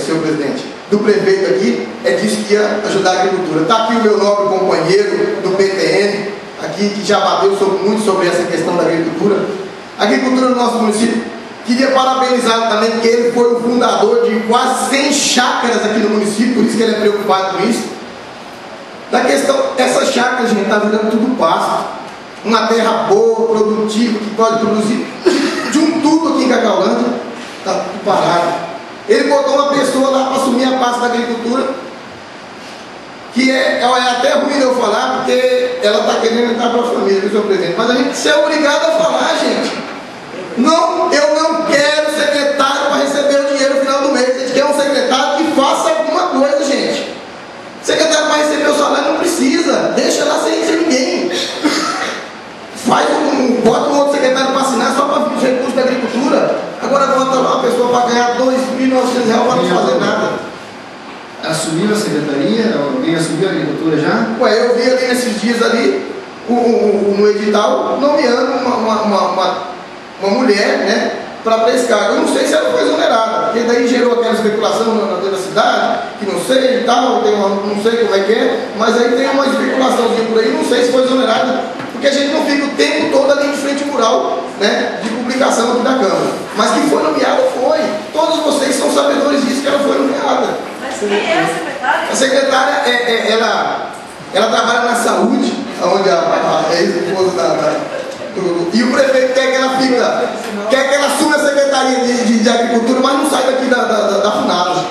senhor presidente, do prefeito aqui, disse que ia ajudar a agricultura. Está aqui o meu nobre companheiro do PTN, aqui aqui, que já bateu muito sobre essa questão da agricultura. A agricultura do nosso município, queria parabenizá-lo também, porque ele foi o fundador de quase 100 chácaras aqui no município, por isso que ele é preocupado com isso. Da questão, essas chácaras, gente, está virando tudo pasto. Uma terra boa, produtiva, que pode produzir de um tudo aqui em Cacaulândia, está tudo parado. Ele botou uma pessoa lá para assumir a pasta da agricultura, que é até ruim eu falar, porque ela está querendo entrar para a família, viu, senhor presidente? Mas a gente é obrigado a falar, gente. Não, eu não quero secretário para receber o dinheiro no final do mês. A gente quer um secretário que faça alguma coisa, gente. Secretário para receber o salário não precisa. Deixa lá sem ninguém. Bota um outro secretário para assinar só para os recursos da agricultura. Agora bota lá uma pessoa para ganhar R$ 2.900 para não fazer nada. Assumiu a secretaria? Alguém assumiu a agricultura já? Ué, eu vi ali nesses dias ali, no edital, nomeando uma mulher, né, para esse cargo. Eu não sei se ela foi exonerada, porque daí gerou aquela especulação na cidade, que não sei e tal, não sei como é que é, mas aí tem uma especulaçãozinha por aí, não sei se foi exonerada, porque a gente não fica o tempo todo ali em frente mural, né, de publicação aqui da Câmara. Mas que foi nomeada, foi. Todos vocês são sabedores disso, que ela foi nomeada. Mas quem é a secretária? A secretária, ela trabalha na saúde, onde a ex-esposa e o prefeito quer que ela assuma a secretaria de agricultura, mas não sai daqui da FUNAPS.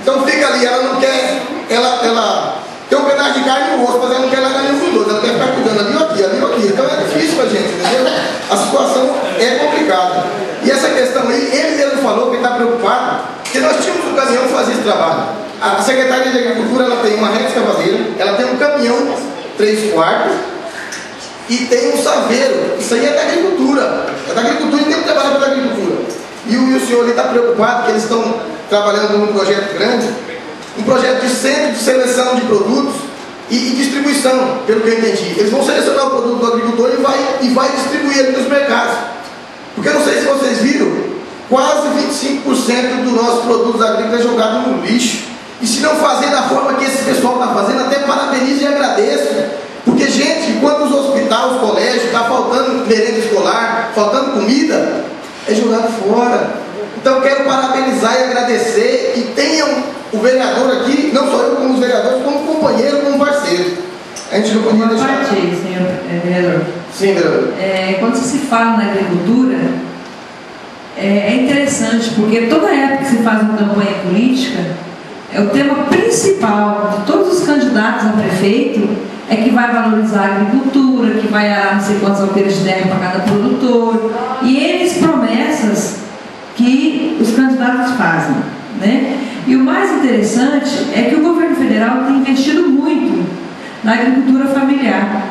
Então fica ali, ela não quer, ela tem um pedaço de carne no osso, mas ela não quer largar nenhum dos dois, ela quer ficar cuidando ali ou aqui. Então é difícil pra gente, entendeu? A situação é complicada. E essa questão aí, ele mesmo falou que está preocupado, porque nós tínhamos um caminhão que fazia esse trabalho. A Secretaria de Agricultura, ela tem uma reta escavadeira, ela tem um caminhão 3/4 e tem um saveiro. Isso aí é da agricultura. É da agricultura e tem que trabalhar pela agricultura. E o senhor ali está preocupado que eles estão trabalhando num projeto grande, um projeto de centro de seleção de produtos e distribuição, pelo que eu entendi. Eles vão selecionar o produto do agricultor e vai distribuir ele nos mercados. Porque eu não sei se vocês viram, quase 25% dos nossos produtos agrícolas é jogado no lixo. E se não fazer da forma que esse pessoal está fazendo, até parabenizo e agradeço. Porque, gente, enquanto os hospitais, os colégios, está faltando merenda escolar, faltando comida, é jogado fora. Então, quero parabenizar e agradecer. E tenham o vereador aqui, não só eu como os vereadores, como companheiro, como parceiro. A gente não podia deixar. Uma parte, senhor vereador. Sim, vereador. Quando se fala na agricultura, é interessante, porque toda época que se faz uma campanha política, o tema principal de todos os candidatos a prefeito é que vai valorizar a agricultura, que vai arar não sei quantos alqueires de terra para cada produtor, e eles promessas que os candidatos fazem, né? E o mais interessante é que o governo federal tem investido muito na agricultura familiar.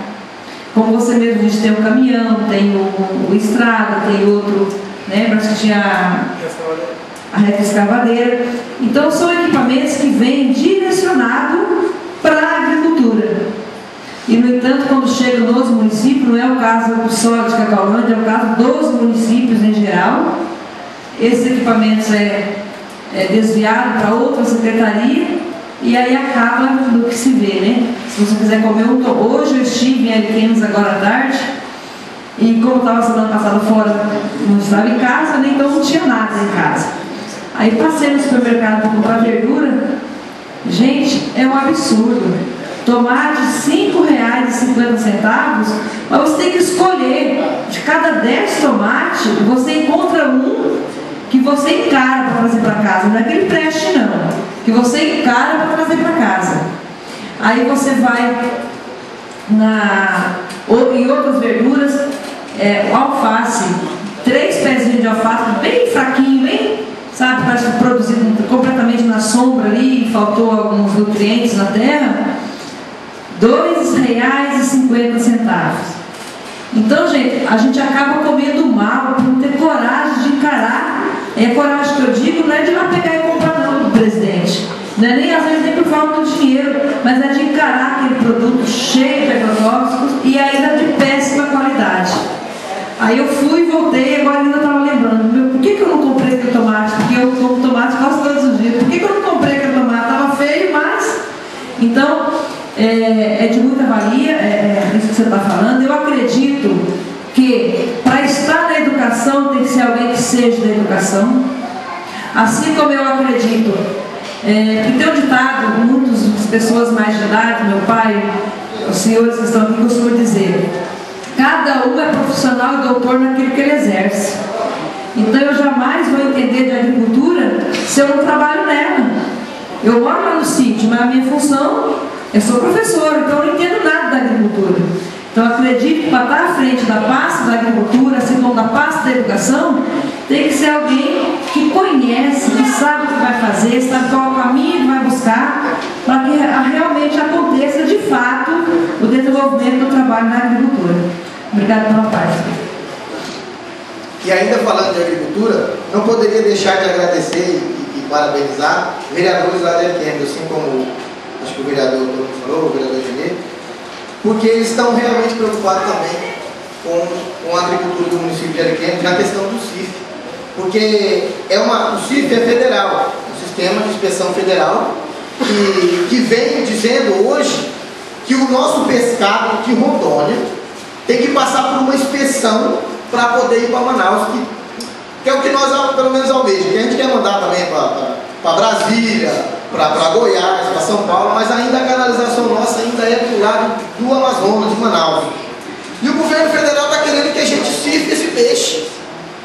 Como você mesmo disse, tem o caminhão, tem o estrada, tem outro, né? Parece que tinha a reta escavadeira. Então são equipamentos que vêm direcionados para a agricultura. E no entanto, quando chega nos municípios, não é o caso só de Cacaulândia, é o caso dos municípios em geral. Esses equipamentos é desviado para outra secretaria e aí acaba do que se vê, né? Se você quiser comer hoje eu estive em Ariquemes agora à tarde e como estava semana passada fora, não estava em casa, né? Então não tinha nada em casa. Aí passei no supermercado para comprar verdura. Gente, é um absurdo. Tomate R$5,50, mas você tem que escolher. De cada 10 tomates, você encontra um que você encara para trazer para casa. Não é aquele preste não, que você encara para trazer para casa. Aí você vai em outras verduras, alface, 3 pezinhos de alface, bem fraquinho, bem, sabe, parece produzido completamente na sombra ali, faltou alguns nutrientes na terra, R$2,50. Então, gente, a gente acaba comendo mal por não ter coragem de encarar. Coragem que eu digo não é de lá pegar e comprar não do presidente. Não é nem às vezes nem por falta de dinheiro, mas é de encarar aquele produto cheio de agrotóxicos e ainda de péssima qualidade. Aí eu fui e voltei, agora ainda estava lembrando, por que eu não comprei aquele tomate? Porque eu como tomate quase todos os dias. Por que eu não comprei aquele tomate? Estava feio, mas... Então, é de muita valia, isso que você está falando. Eu acredito que para estar na educação tem que ser alguém que seja da educação. Assim como eu acredito que tem um ditado, muitas pessoas mais de idade, meu pai, os senhores que estão aqui costumam dizer: cada um é profissional e doutor naquilo que ele exerce. Então eu jamais vou entender de agricultura se eu não trabalho nela. Eu moro lá no sítio, mas a minha função, eu sou professora, então eu não entendo nada da agricultura. Então eu acredito que para estar à frente da pasta da agricultura, assim como da pasta da educação, tem que ser alguém que conhece, que sabe o que vai fazer, sabe qual é o caminho que vai buscar, para que realmente aconteça de fato o desenvolvimento do trabalho na agricultura. Obrigada pela parte. E ainda falando de agricultura, não poderia deixar de agradecer e parabenizar vereadores lá de Ariquemes, assim como acho que o vereador falou, o vereador Genê, porque eles estão realmente preocupados também com a agricultura do município de Ariquemes, na questão do CIF, porque o CIF é federal, um sistema de inspeção federal, que vem dizendo hoje que o nosso pescado de Rondônia tem que passar por uma inspeção para poder ir para Manaus, que é o que nós pelo menos almejamos, que a gente quer mandar também para Brasília, para Goiás, para São Paulo, mas ainda a canalização nossa ainda é do lado do Amazonas, de Manaus. E o governo federal está querendo que a gente sirva esse peixe.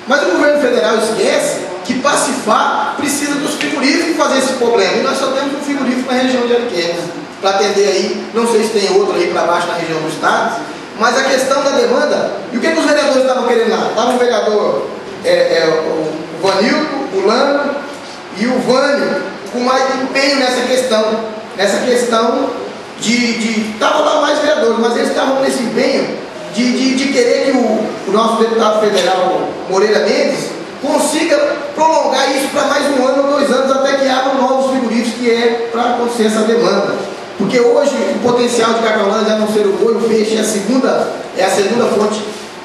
Mas o governo federal esquece que para cifrar precisa dos frigoríficos fazer esse problema. E nós só temos um frigorífico na região de Ariquemes, para atender aí, não sei se tem outro aí para baixo na região do estado, mas a questão da demanda, e o que os vereadores estavam querendo lá? Estava o vereador o Vanildo, o Lano e o Vânio com mais empenho nessa questão de estavam lá mais vereadores, mas eles estavam nesse empenho de querer que o nosso deputado federal Moreira Mendes consiga prolongar isso para mais 1 ano ou 2 anos, até que abram novos frigoríficos, que é para acontecer essa demanda. Porque hoje o potencial de Cacaulândia, a não ser o boi, o peixe é a segunda fonte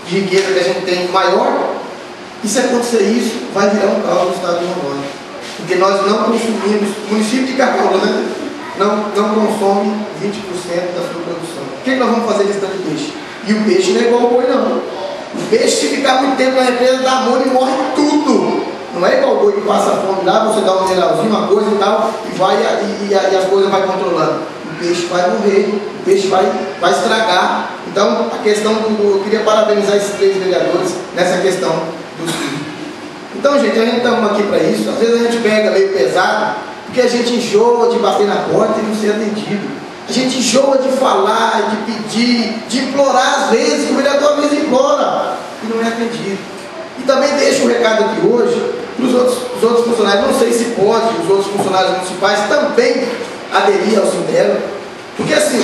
de riqueza que a gente tem maior. E se acontecer isso, vai virar um caos no estado de Rondônia. Porque nós não consumimos, o município de Cacaulândia não consome 20% da sua produção. O que nós vamos fazer com esse tanto de peixe? E o peixe não é igual ao boi, não. O peixe, se ficar muito tempo na represa da amônia, morre tudo. Não é igual o boi que passa fome lá, você dá um mineralzinho, uma coisa e tal, e as coisas vai controlando. O peixe vai morrer, o peixe vai estragar. Então, a questão eu queria parabenizar esses 3 vereadores nessa questão do CIF. Então, gente, a gente estamos aqui para isso. Às vezes a gente pega meio pesado, porque a gente enjoa de bater na porta e não ser atendido. A gente enjoa de falar, de pedir, de implorar às vezes, que o vereador às vezes implora e não é atendido. E também deixo um recado aqui hoje para os outros funcionários, não sei se pode, os outros funcionários municipais também aderir ao Sindelo, porque assim,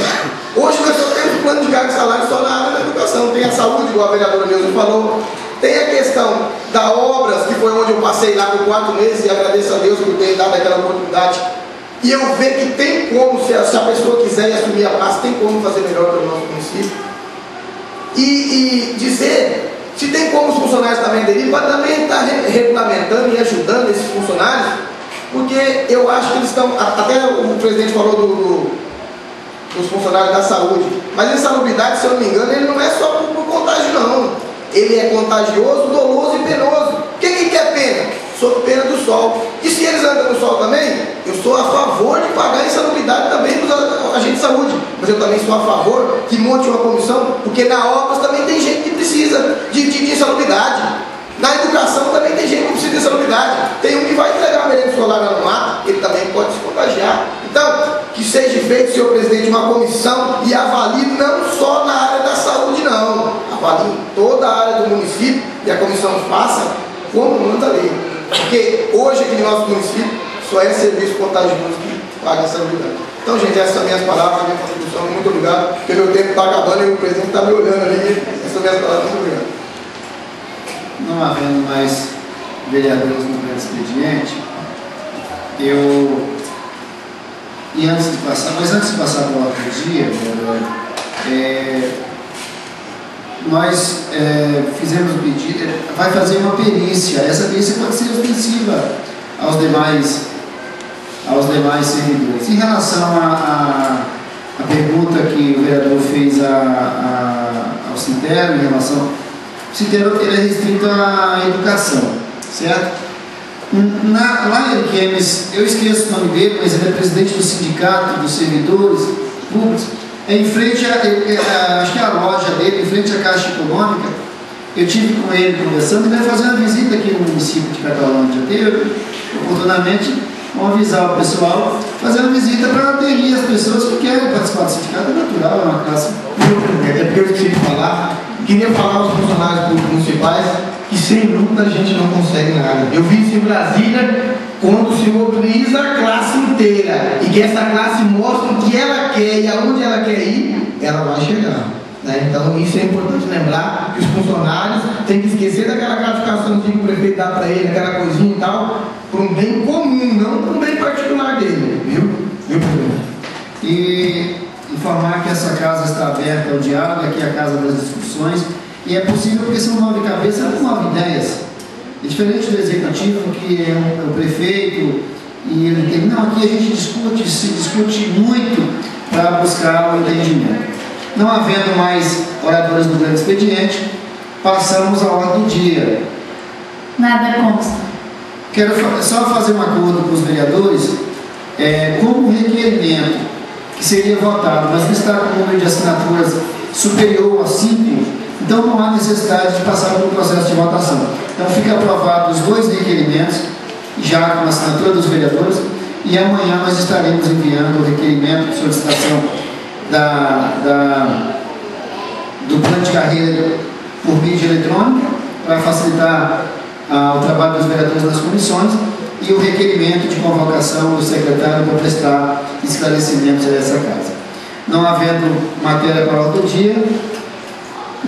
hoje nós só temos um plano de cargo e salário só na área da educação, tem a saúde, igual a vereadora Neuza falou, tem a questão da obras, que foi onde eu passei lá por 4 meses, e agradeço a Deus por ter dado aquela oportunidade, e eu ver que tem como, se a pessoa quiser assumir a pasta, tem como fazer melhor pelo nosso município, e dizer se tem como os funcionários também aderir, para também estar regulamentando e ajudando esses funcionários, porque eu acho que eles estão, até o presidente falou dos funcionários da saúde, mas a insalubridade, se eu não me engano, ele não é só por contágio, não. Ele é contagioso, doloso e penoso. Quem que quer pena? Sob pena do sol. E se eles andam no sol também, eu sou a favor de pagar a insalubridade também dos agentes de saúde. Mas eu também sou a favor que monte uma comissão, porque na obras também tem gente que precisa de insalubridade. Na educação também tem gente que precisa de insalubridade. Tem um que vai entregar a merenda escolar no mato, ele também pode se contagiar. Então, que seja feito, senhor presidente, uma comissão e avalie não só na área da saúde, não. Avalie toda a área do município e a comissão faça como manda a lei. Porque hoje aqui no nosso município só é serviço contagioso que paga essa unidade. Então, gente, essas são minhas palavras, minha contribuição. Muito obrigado, porque meu tempo está acabando e o presidente está me olhando ali. Essas são minhas palavras. Muito obrigado. Não havendo mais vereadores no expediente, antes de passar para o outro dia, nós fizemos um pedido, vai fazer uma perícia. Essa perícia pode ser ostensiva aos demais servidores. Em relação a pergunta que o vereador fez ao Cintero em relação... O Cintero ele é restrito à educação, certo? Lá em Ariquemes, eu esqueço o nome dele, mas ele é presidente do sindicato dos servidores públicos. É em frente acho que é a loja dele, em frente à Caixa Econômica. Eu tive com ele conversando, ele vai fazer uma visita aqui no município de Catalão. Já teve, oportunamente, vamos avisar o pessoal, fazer uma visita para aderir as pessoas que querem participar do sindicato. É natural, é uma classe. É porque eu esqueci de falar, queria falar aos funcionários públicos municipais que sem luta a gente não consegue nada. Eu vi isso em Brasília, quando se mobiliza a classe inteira e que essa classe mostra o que ela quer e aonde ela quer ir, ela vai chegar. Né? Então isso é importante lembrar que os funcionários têm que esquecer daquela gratificação que o prefeito dá para ele, aquela coisinha e tal, para um bem comum, não para um bem particular dele, viu, presidente? E informar que essa casa está aberta ao diálogo, aqui é a casa das discussões, e é possível porque são 9 cabeças com 9 ideias. É diferente do executivo, que é o prefeito, e ele tem... Não, aqui a gente se discute muito para buscar o entendimento. Não havendo mais oradores no grande expediente, passamos à ordem do dia. Nada consta. Quero só fazer um acordo com os vereadores, como um requerimento que seria votado, mas não está com um número de assinaturas superior a 5, então não há necessidade de passar pelo processo de votação. Então fica aprovado os 2 requerimentos, já com a assinatura dos vereadores, e amanhã nós estaremos enviando o requerimento de solicitação do plano de carreira por mídia eletrônica, para facilitar o trabalho dos vereadores nas comissões, e o requerimento de convocação do secretário para prestar esclarecimentos a essa casa. Não havendo matéria para a ordem do dia,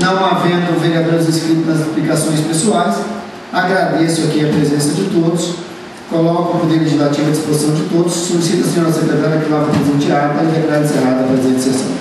não havendo vereadores inscritos nas aplicações pessoais, agradeço aqui a presença de todos, coloco o Poder Legislativo à disposição de todos, solicito a senhora secretária que lave a presentear para declarar encerrada a presente sessão.